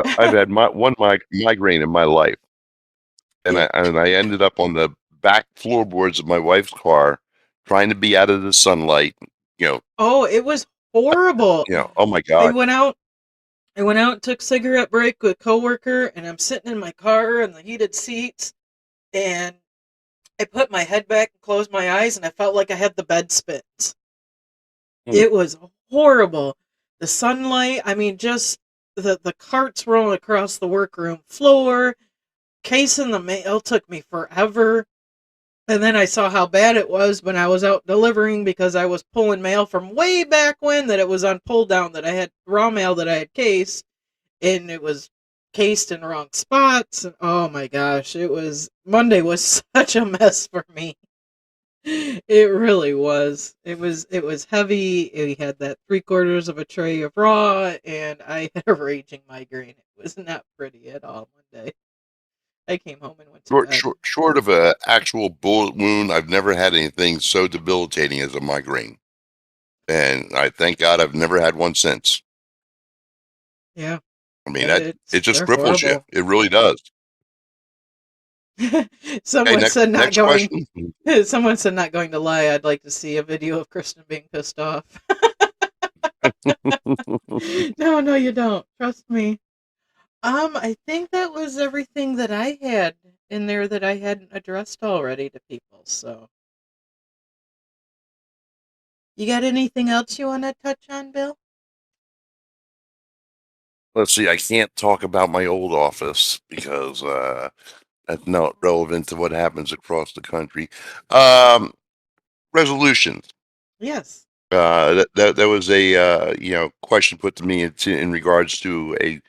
I've had one migraine in my life, and yeah. I ended up on the back floorboards of my wife's car, trying to be out of the sunlight. You know, Oh, it was horrible. Oh my I God. went out. I went out and took cigarette break with a coworker, and I'm sitting in my car in the heated seats, and I put my head back and closed my eyes, and I felt like I had the bed spits. Hmm. It was horrible. The sunlight, I mean, just the carts rolling across the workroom floor, casing the mail took me forever. And then I saw how bad it was when I was out delivering because I was pulling mail from way back when that it was on pull down that I had raw mail that I had cased and it was cased in wrong spots. And oh my gosh, Monday was such a mess for me. It really was. It was heavy. We had that 3/4 of a tray of raw, and I had a raging migraine. It was not pretty at all Monday. I came home and went to bed. Short of a actual bullet wound, I've never had anything so debilitating as a migraine, and I thank God I've never had one since. Yeah, I mean, it just they're cripples you. horrible. It really does. Okay, Someone said not next going. question. Someone said not going to lie. I'd like to see a video of Kristen being pissed off. No, no, you don't. Trust me. I think that was everything that I had in there that I hadn't addressed already to people. So, you got anything else you want to touch on, Bill? Let's see. I can't talk about my old office because that's not relevant to what happens across the country. Resolutions. Yes. That was a question put to me in regards to a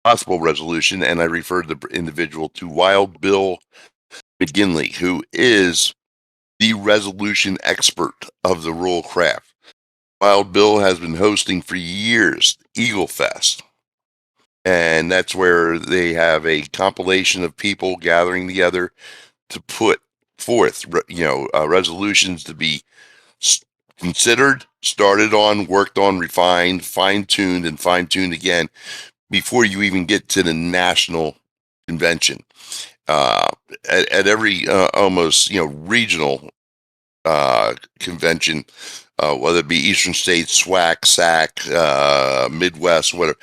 possible resolution, and I referred the individual to Wild Bill McGinley, who is the resolution expert of the rural craft. Wild Bill has been hosting for years Eagle Fest, and that's where they have a compilation of people gathering together to put forth, resolutions to be considered, started on, worked on, refined, fine-tuned, and fine-tuned again before you even get to the national convention. Uh, at every almost regional convention, whether it be Eastern States, SWAC, SAC, Midwest, whatever,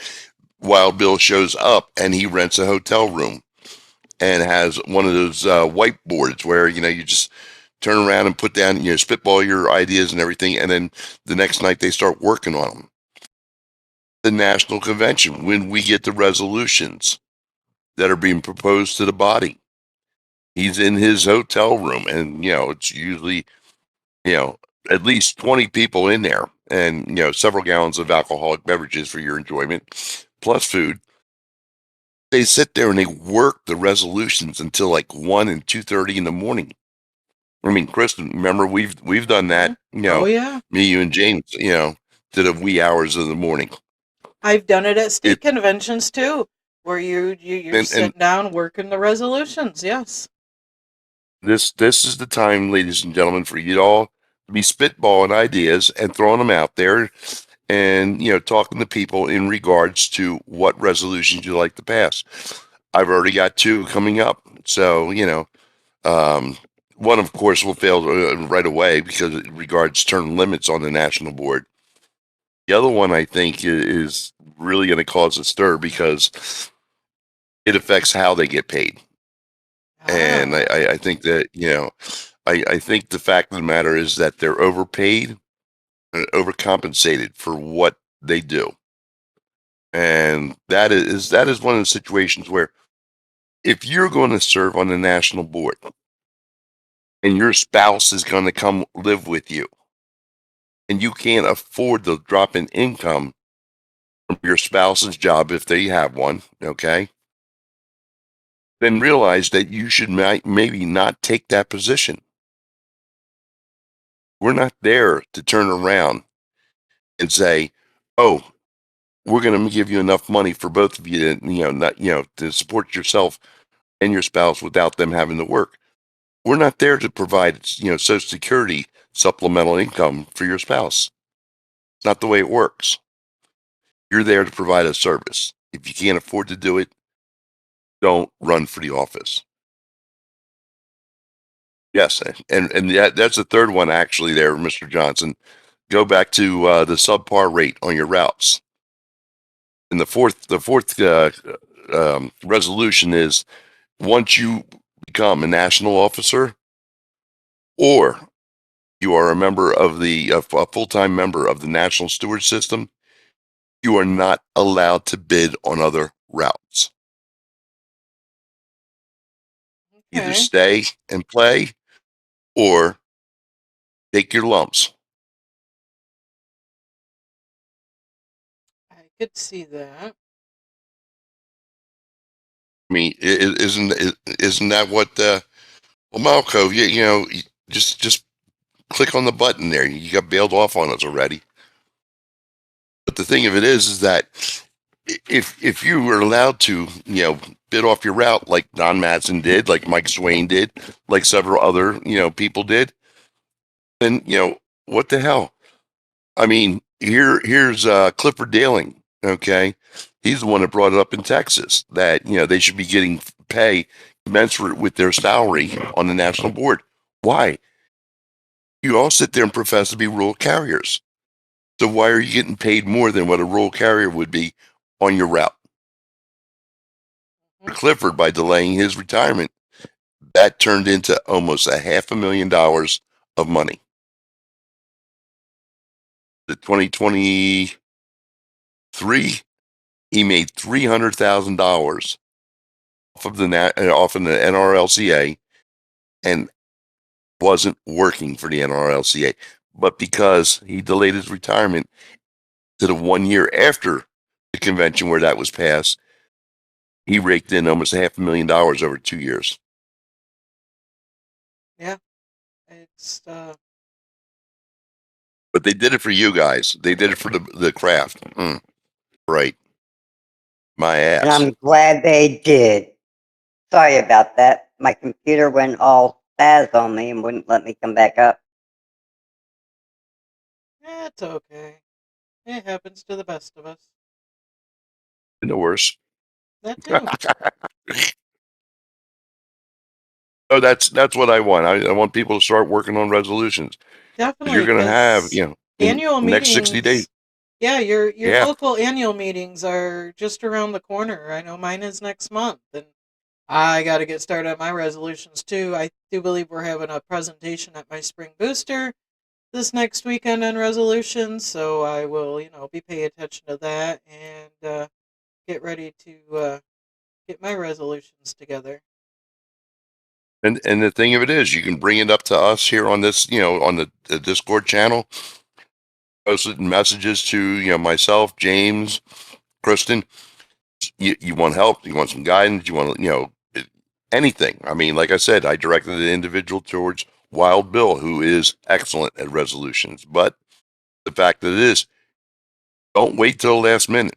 Wild Bill shows up and he rents a hotel room and has one of those whiteboards where you just turn around and put down, spitball your ideas and everything, and then the next night they start working on them. The national convention, when we get the resolutions, that are being proposed to the body. He's in his hotel room, and it's usually at least 20 people in there, and several gallons of alcoholic beverages for your enjoyment, plus food. They sit there and they work the resolutions until like 1 and 2:30 in the morning. I mean, Kristin, remember we've done that. Oh yeah, Me, you, and James. To the wee hours of the morning. I've done it at state It conventions too, where you're and sitting down working the resolutions. Yes. this is the time, ladies and gentlemen, for you all to be spitballing ideas and throwing them out there, and talking to people in regards to what resolutions you like to pass. I've already got 2 coming up, so one of course will fail right away because it regards term limits on the national board. The other one I think is really going to cause a stir because it affects how they get paid. And I think that, I think the fact of the matter is that they're overpaid and overcompensated for what they do. And that is one of the situations where if you're going to serve on the national board and your spouse is going to come live with you and you can't afford the drop in income from your spouse's job if they have one, okay, then realize that you should maybe not take that position. We're not there to turn around and say, "Oh, we're going to give you enough money for both of you to, to support yourself and your spouse without them having to work." We're not there to provide, Social Security supplemental income for your spouse. It's not the way it works. You're there to provide a service. If you can't afford to do it, don't run for the office. Yes, and that's the third one actually there, Mr. Johnson. Go back to the subpar rate on your routes. And the fourth resolution is once you become a national officer or you are a member of a full-time member of the national steward system, you are not allowed to bid on other routes. Either Okay. stay and play or take your lumps. I could see that. I mean, isn't that what? Well, Malcove, just click on the button there. You got bailed off on us already. But the thing of it is that if you were allowed to, bid off your route like Don Madsen did, like Mike Swain did, like several other, people did, then what the hell? I mean, here's Clifford Daling. Okay, he's the one that brought it up in Texas that they should be getting pay commensurate with their salary on the national board. Why? You all sit there and profess to be rural carriers. So why are you getting paid more than what a rural carrier would be on your route? For Clifford, by delaying his retirement, that turned into almost $500,000 of money. The 2023, he made $300,000 off of the NRLCA and wasn't working for the NRLCA. But because he delayed his retirement to the 1 year after the convention where that was passed, he raked in almost $500,000 over 2 years. Yeah. It's But they did it for you guys. They did it for the craft. Right. My And ass. I'm glad they did. Sorry about that. My computer went all spaz on me and wouldn't let me come back up. it's okay. It happens to the best of us. No worse. That too. Oh, that's what I want. I want people to start working on resolutions. You're Definitely, going to have, because in annual the next 60 days. meetings. Yeah, your Yeah. local annual meetings are just around the corner. I know mine is next month, and I got to get started on my resolutions too. I do believe we're having a presentation at my spring booster this next weekend on resolutions, so I will, be paying attention to that and get ready to get my resolutions together. And the thing of it is, you can bring it up to us here on this, on the Discord channel, post it in messages to, myself, James, Kristin. You want help? You want some guidance? You want, anything. I mean, like I said, I directed the individual towards Wild Bill, who is excellent at resolutions. But the fact that it is, don't wait till the last minute,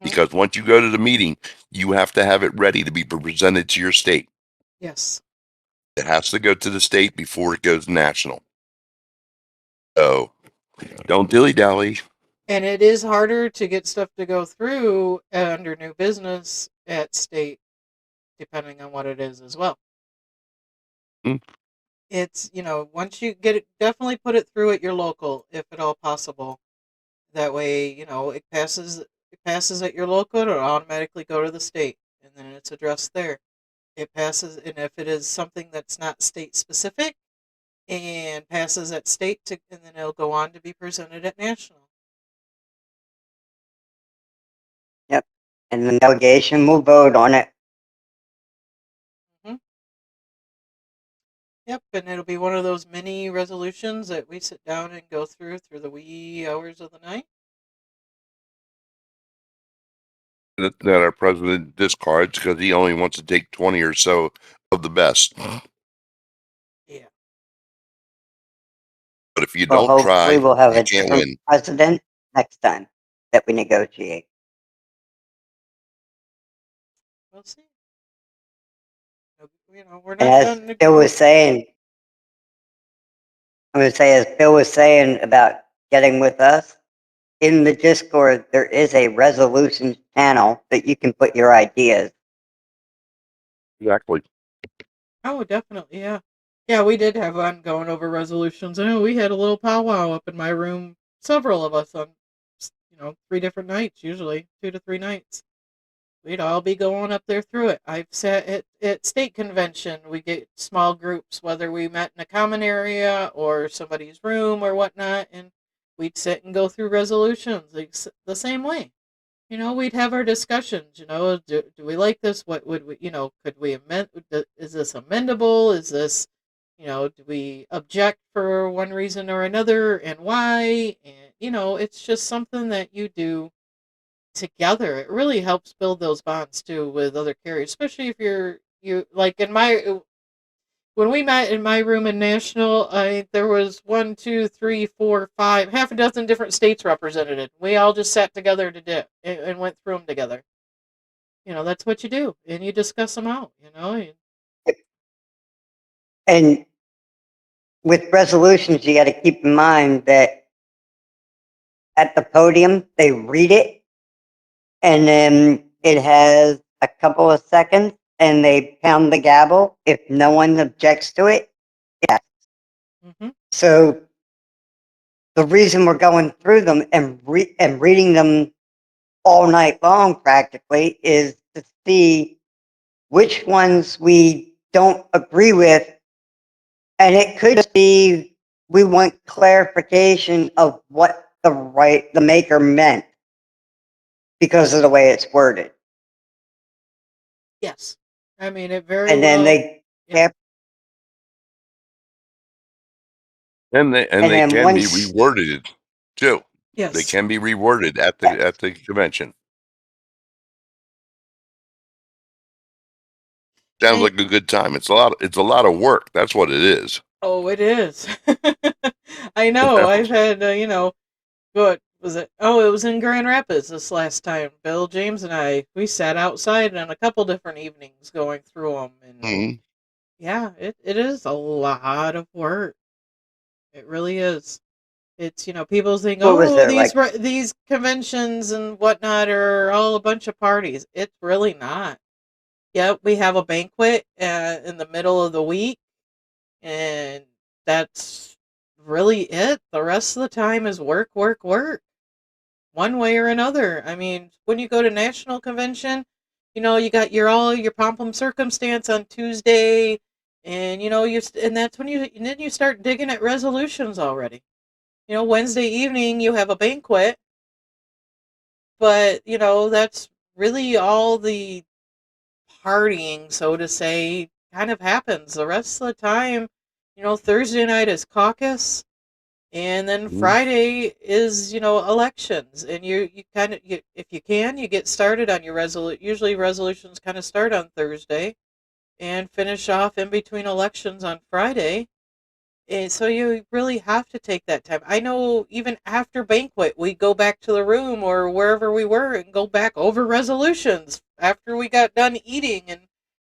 because once you go to the meeting, you have to have it ready to be presented to your state. Yes. It has to go to the state before it goes national. So don't dilly-dally. And it is harder to get stuff to go through under new business at state, depending on what it is as well. It's, once you get it, definitely put it through at your local, if at all possible. That way, it passes at your local, it'll automatically go to the state, and then it's addressed there. It passes, and if it is something that's not state specific, and passes at state, and then it'll go on to be presented at national. Yep. And the delegation will vote on it. Yep, and it'll be one of those mini resolutions that we sit down and go through the wee hours of the night. That our president discards because he only wants to take 20 or so of the best. Yeah. But if you Well, don't hopefully try, we'll have you a can't different win. president next time that we negotiate. We'll see. We're And not as done. Bill was saying, I'm going to say, as Bill was saying about getting with us, in the Discord, there is a resolution channel that you can put your ideas. Exactly. Oh, definitely, yeah. Yeah, we did have fun going over resolutions. I know we had a little powwow up in my room, several of us on, 3 different nights, usually 2 to 3 nights. We'd all be going up there through it. I've sat at state convention. We get small groups, whether we met in a common area or somebody's room or whatnot, and we'd sit and go through resolutions the same way. We'd have our discussions. Do we like this? What would we? Could we amend? Is this amendable? Is this, do we object for one reason or another, and why? And it's just something that you do together. It really helps build those bonds too with other carriers, especially if you like in my when we met in my room in National. There was 1, 2, 3, 4, 5, half a dozen different states represented. We all just sat together to do and went through them together. That's what you do, and you discuss them out. And with resolutions, you got to keep in mind that at the podium, they read it, and then it has a couple of seconds, and they pound the gavel. If no one objects to it, yes. So the reason we're going through them and reading them all night long practically is to see which ones we don't agree with. And it could be we want clarification of what the maker meant because of the way it's worded. Yes, I mean it very And then well. they Yeah. And they can be reworded too. Yes. They can be reworded at the convention. Sounds like a good time. It's a lot of work. That's what it is. Oh, it is. I know. I've had what was it? Oh, it was in Grand Rapids this last time. Bill, James, and we sat outside on a couple different evenings going through them, and yeah, it is a lot of work. It really is. It's people think, these conventions and whatnot are all a bunch of parties. It's really not. Yep, we have a banquet in the middle of the week, and that's really it. The rest of the time is work, work, work, one way or another. I mean, when you go to national convention, you got all your pomp and circumstance on Tuesday, and and that's when you start digging at resolutions already. Wednesday evening you have a banquet, but that's really all the partying, so to say, kind of happens. The rest of the time, Thursday night is caucus, and then Mhm. Friday is, elections. And you kind of, if you can, you get started on your usually resolutions kind of start on Thursday and finish off in between elections on Friday. And so you really have to take that time. I know even after banquet, we go back to the room or wherever we were and go back over resolutions after we got done eating and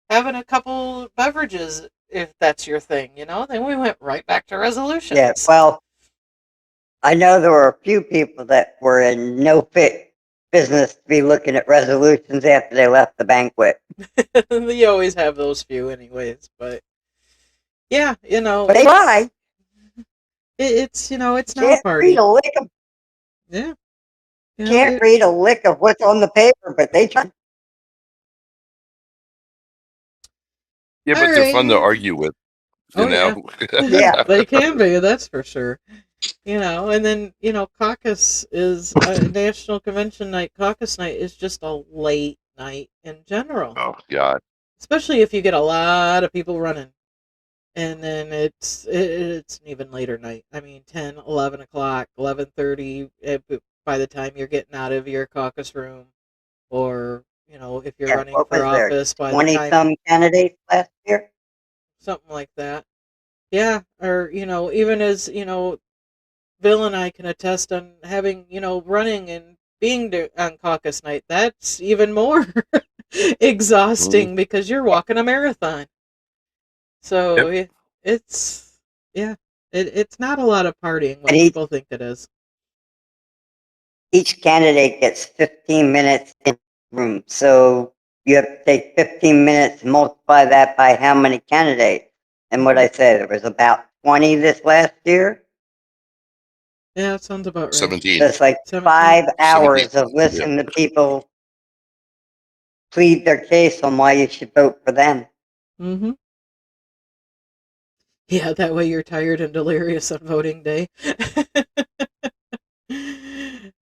having a couple beverages, if that's your thing, then we went right back to Yeah, resolutions. well, I know there were a few people that were in no fit business to be looking at resolutions after they left the banquet. You always have those few anyways, but yeah, But they try. it's not a Can't read party. a lick of Yeah. can't read a lick of what's on the paper, but they try. Yeah, All but they're fun to right. argue with, Oh yeah. Yeah. They can be, that's for sure. And then, caucus is national convention night. Caucus night is just a late night in general, Oh God. especially if you get a lot of people running. And then it's an even later night. I mean, 10, 11 o'clock, 11:30 by the time you're getting out of your caucus room, or, if you're Yeah, running what for was there? office, by the 20 time, some candidates last year? something like that. Yeah, or, even as, Bill and I can attest on having, running and being on caucus night. That's even more Mhm. exhausting because you're walking a marathon. So Yep. it's, yeah, it's not a lot of partying And what people think it is. each candidate gets 15 minutes in the room. So you have to take 15 minutes and multiply that by how many candidates. And what I said, there was about 20 this last year. Yeah, that sounds about right. 17. So it's like 17. 5 hours of 17. Yeah. listening to people plead their case on why you should vote for them. Mm-hmm. Yeah, that way you're tired and delirious on voting day.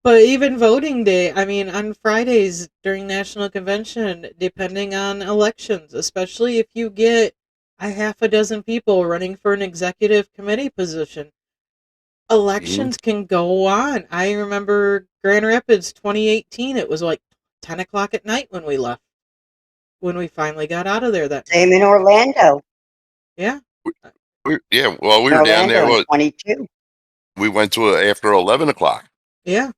But even voting day, I mean, on Fridays during National Convention, depending on elections, especially if you get a half a dozen people running for an executive committee position, Mhm. elections can go on. I remember Grand Rapids 2018, it was like 10 o'clock at night when we left, when we finally got out of there that night. Same in Orlando. Yeah. Yeah. Well, we In were down there. Orlando in What 22. we went to after 11 o'clock. Yeah.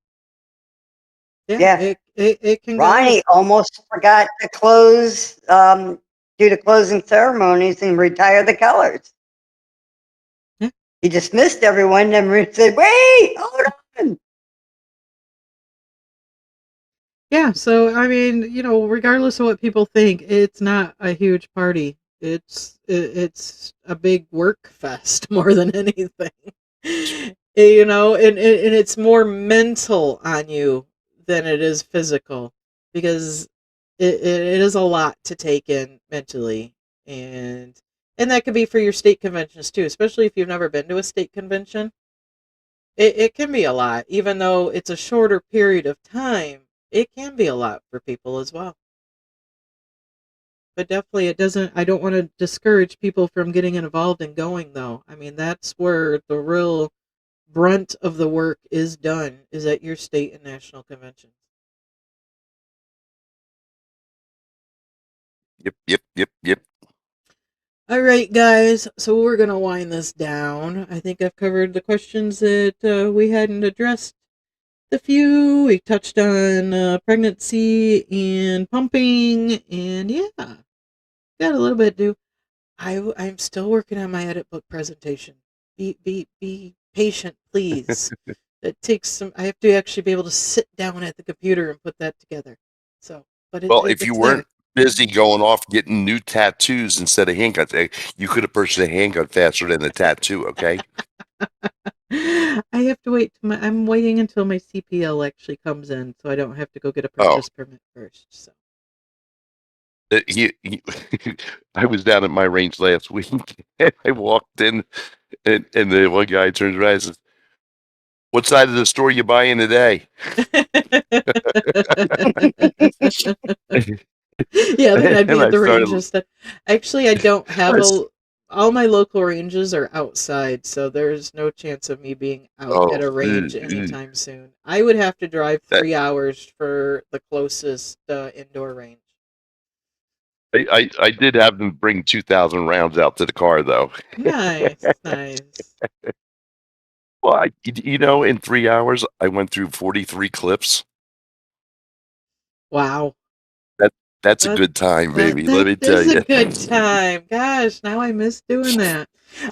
Yeah. Yeah. It can go. Ronnie almost forgot to close, do the closing ceremonies and retire the colors. Yeah. He dismissed everyone and said, wait, hold on. Yeah, so I mean, regardless of what people think, it's not a huge party. It's a big work fest more than anything. And it's more mental on you than it is physical, because it is a lot to take in mentally, and that could be for your state conventions too, especially if you've never been to a state convention. It can be a lot, even though it's a shorter period of time. It can be a lot for people as well. But definitely, it doesn't. I don't want to discourage people from getting involved and going, though. I mean, that's where the real brunt of the work is done, is at your state and national conventions. Yep. Yep. Yep. Yep. All right, guys. So we're gonna wind this down. I think I've covered the questions that we hadn't addressed. The few we touched on pregnancy and pumping, and yeah, got a little bit to do. I'm still working on my edit book presentation. Be patient, please. It takes some. I have to actually be able to sit down at the computer and put that together. So, but Well, if you it's weren't there. busy going off getting new tattoos instead of handguns, you could have purchased a handgun faster than the tattoo. Okay. I have to wait. I'm waiting until my CPL actually comes in, so I don't have to go get a Oh, purchase permit first. So. he I was down at my range last week. And I walked in, and the one guy turns around and says, "What side of the store you buying today?" Yeah, then I'd be And at I the range started. instead. Actually, I don't have I s- all my local ranges are outside, so there's no chance of me being out at oh, a range anytime soon. I would have to drive that 3 hours for the closest indoor range. I did have them bring 2,000 rounds out to the car though. Nice, nice. Well, in 3 hours I went through 43 clips. Wow. That that's a That good time, that baby. Let that me tell is a you. good time. Gosh, now I miss doing that.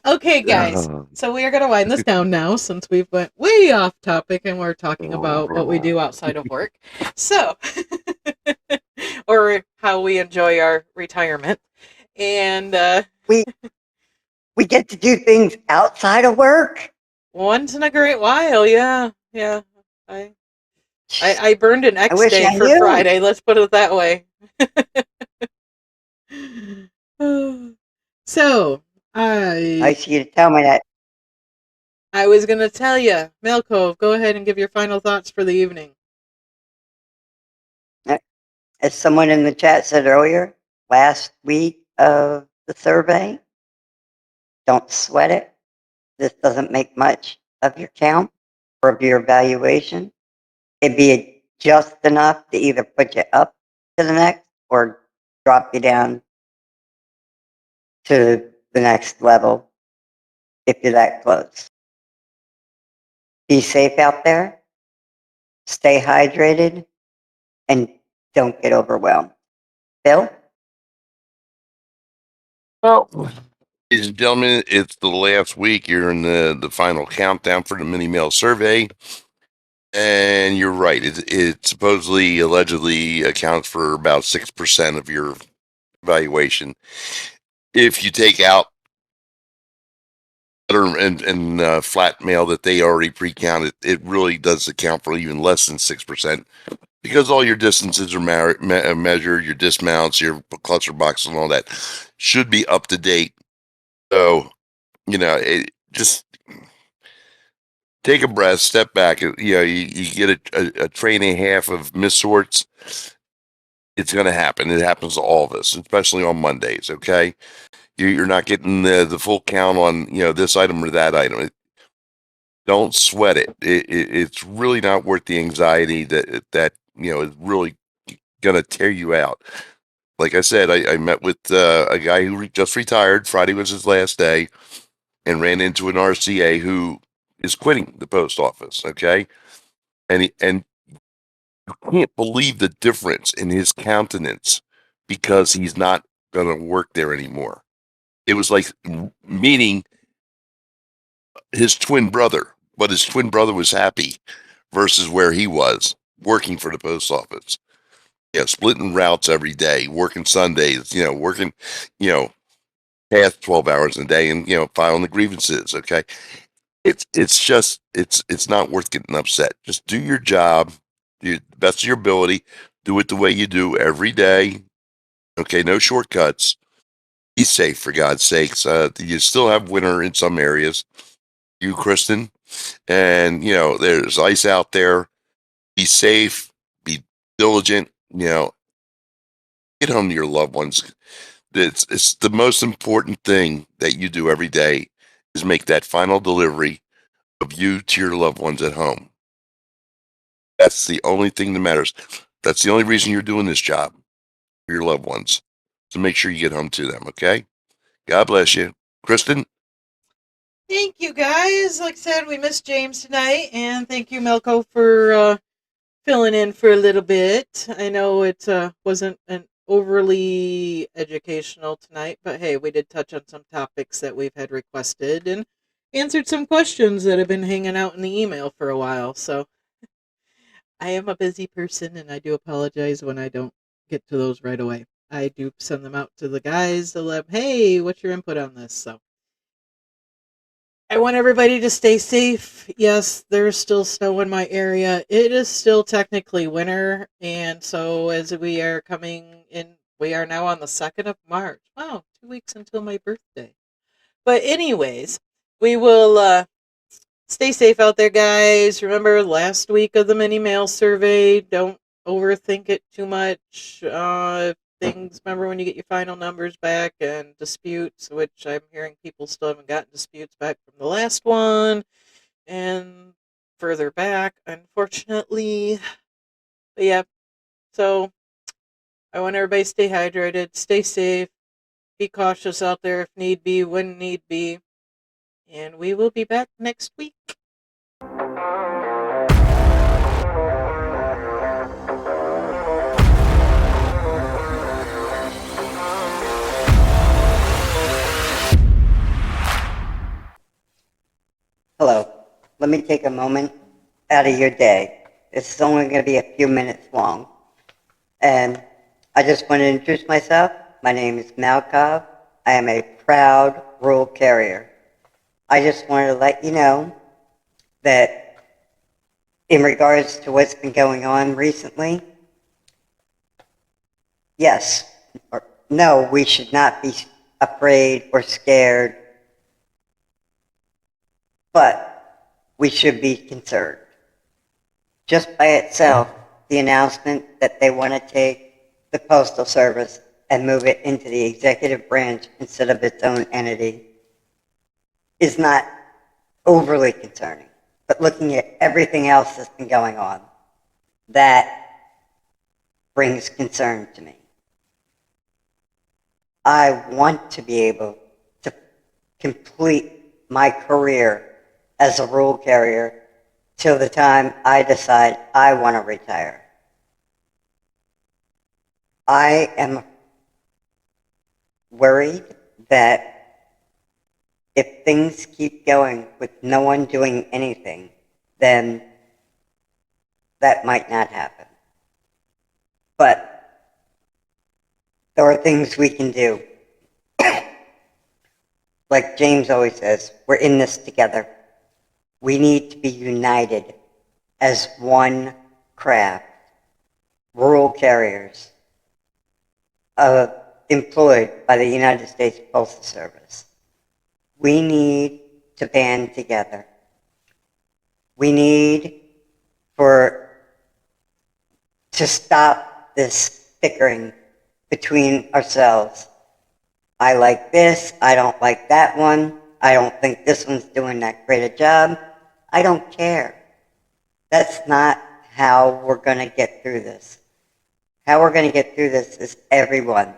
Okay, guys. Oh. So we are going to wind this down now since we've went way off topic and we're talking about what we do outside of work. So, or how we enjoy our retirement. And We we get to do things outside of work. once in a great while, yeah. Yeah. I I burned an I X wish day I for knew. Friday, let's put it that way. So, I Nice of you to tell me that. I was going to tell you, Malcove, go ahead and give your final thoughts for the evening. As someone in the chat said earlier, last week of the survey, don't sweat it. This doesn't make much of your count or of your evaluation. It'd be just enough to either put you up to the next or drop you down to the next level if you're that close. Be safe out there, stay hydrated, and don't get overwhelmed. Bill? Well, ladies and gentlemen, it's the last week. You're in the final countdown for the mini mail survey. And you're right. It supposedly, allegedly accounts for about 6% of your evaluation. If you take out and flat mail that they already pre-counted, it really does account for even less than 6% because all your distances are measured, your dismounts, your cluster boxes, and all that should be up to date. So, just take a breath, step back. You get a train and a half of missorts. It's going to happen. It happens to all of us, especially on Mondays. Okay, you're not getting the full count on this item or that item. Don't sweat it. It's really not worth the anxiety that is really going to tear you out. Like I said, I met with a guy who just retired. Friday was his last day, and ran into an RCA who is quitting the post office. Okay, and you can't believe the difference in his countenance because he's not going to work there anymore. It was like meeting his twin brother, but his twin brother was happy versus where he was working for the post office. Yeah, splitting routes every day, working Sundays, working, you know, past 12 hours a day and, filing the grievances. Okay. It's not worth getting upset. Just do your job, do the best of your ability, do it the way you do every day. Okay. No shortcuts. Be safe for God's sakes. You still have winter in some areas, you, Kristin, and, there's ice out there. Be safe, be diligent, get home to your loved ones. It's the most important thing that you do every day is make that final delivery of you to your loved ones at home. That's the only thing that matters. That's the only reason you're doing this job for your loved ones. So make sure you get home to them, okay? God bless you. Kristin? Thank you, guys. Like I said, we missed James tonight, and thank you, Melco, for filling in for a little bit. I know it wasn't an overly educational tonight, but hey, we did touch on some topics that we've had requested and answered some questions that have been hanging out in the email for a while. So I am a busy person, and I do apologize when I don't get to those right away. I do send them out to the guys to let, hey, what's your input on this? So I want everybody to stay safe. Yes, there's still snow in my area. It is still technically winter, and so as we are coming in, we are now on the 2nd of March. Wow, 2 weeks until my birthday. But anyways, we will stay safe out there, guys. Remember last week of the mini mail survey. Don't overthink it too much. If things. Remember when you get your final numbers back and disputes, which I'm hearing people still haven't gotten disputes back from the last one and further back, unfortunately. But yeah, so I want everybody to stay hydrated, stay safe, be cautious out there if need be, when need be. And we will be back next week. Hello. Let me take a moment out of your day. This is only going to be a few minutes long. And I just want to introduce myself. My name is Malcove. I am a proud rural carrier. I just wanted to let you know that in regards to what's been going on recently, yes, or no, we should not be afraid or scared, but we should be concerned. Just by itself, the announcement that they want to take the Postal Service and move it into the executive branch instead of its own entity is not overly concerning. But looking at everything else that's been going on, that brings concern to me. I want to be able to complete my career as a rural carrier till the time I decide I want to retire. I am worried that if things keep going with no one doing anything, then that might not happen. But there are things we can do. Like James always says, we're in this together. We need to be united as one craft, rural carriers, employed by the United States Postal Service. We need to band together. We need to stop this bickering between ourselves. I like this, I don't like that one, I don't think this one's doing that great a job. I don't care. That's not how we're going to get through this. How we're going to get through this is everyone,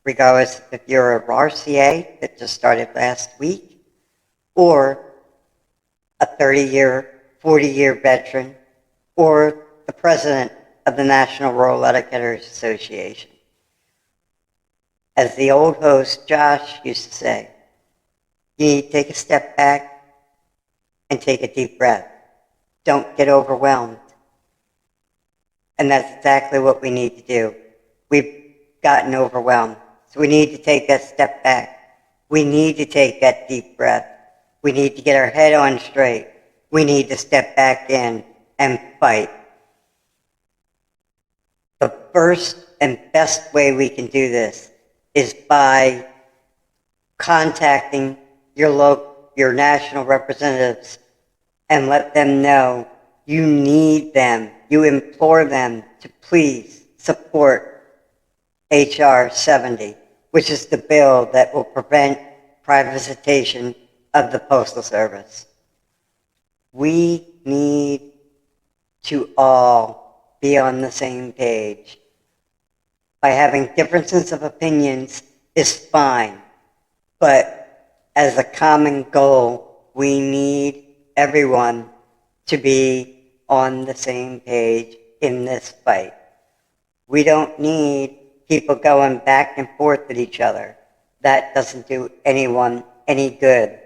regardless if you're a RCA that just started last week, or a 30-year, 40-year veteran, or the president of the National Rural Educators Association. As the old host, Josh, used to say, you need to take a step back and take a deep breath. Don't get overwhelmed. And that's exactly what we need to do. We've gotten overwhelmed. So we need to take that step back. We need to take that deep breath. We need to get our head on straight. We need to step back in and fight. The first and best way we can do this is by contacting your national representatives and let them know you need them, you implore them to please support H.R. 70, which is the bill that will prevent privatization of the Postal Service. We need to all be on the same page. By having differences of opinions is fine, but as a common goal, we need everyone to be on the same page in this fight. We don't need people going back and forth with each other. That doesn't do anyone any good.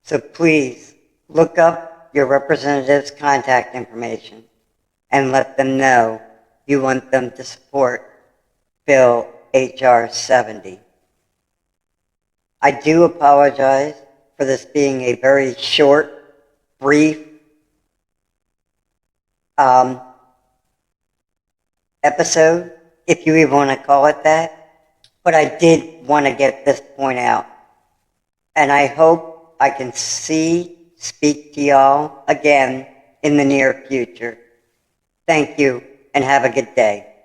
So please, look up your representative's contact information and let them know you want them to support Bill H.R. 70. I do apologize for this being a very short, brief episode, if you even want to call it that, but I did want to get this point out. And I hope I can speak to y'all again in the near future. Thank you, and have a good day.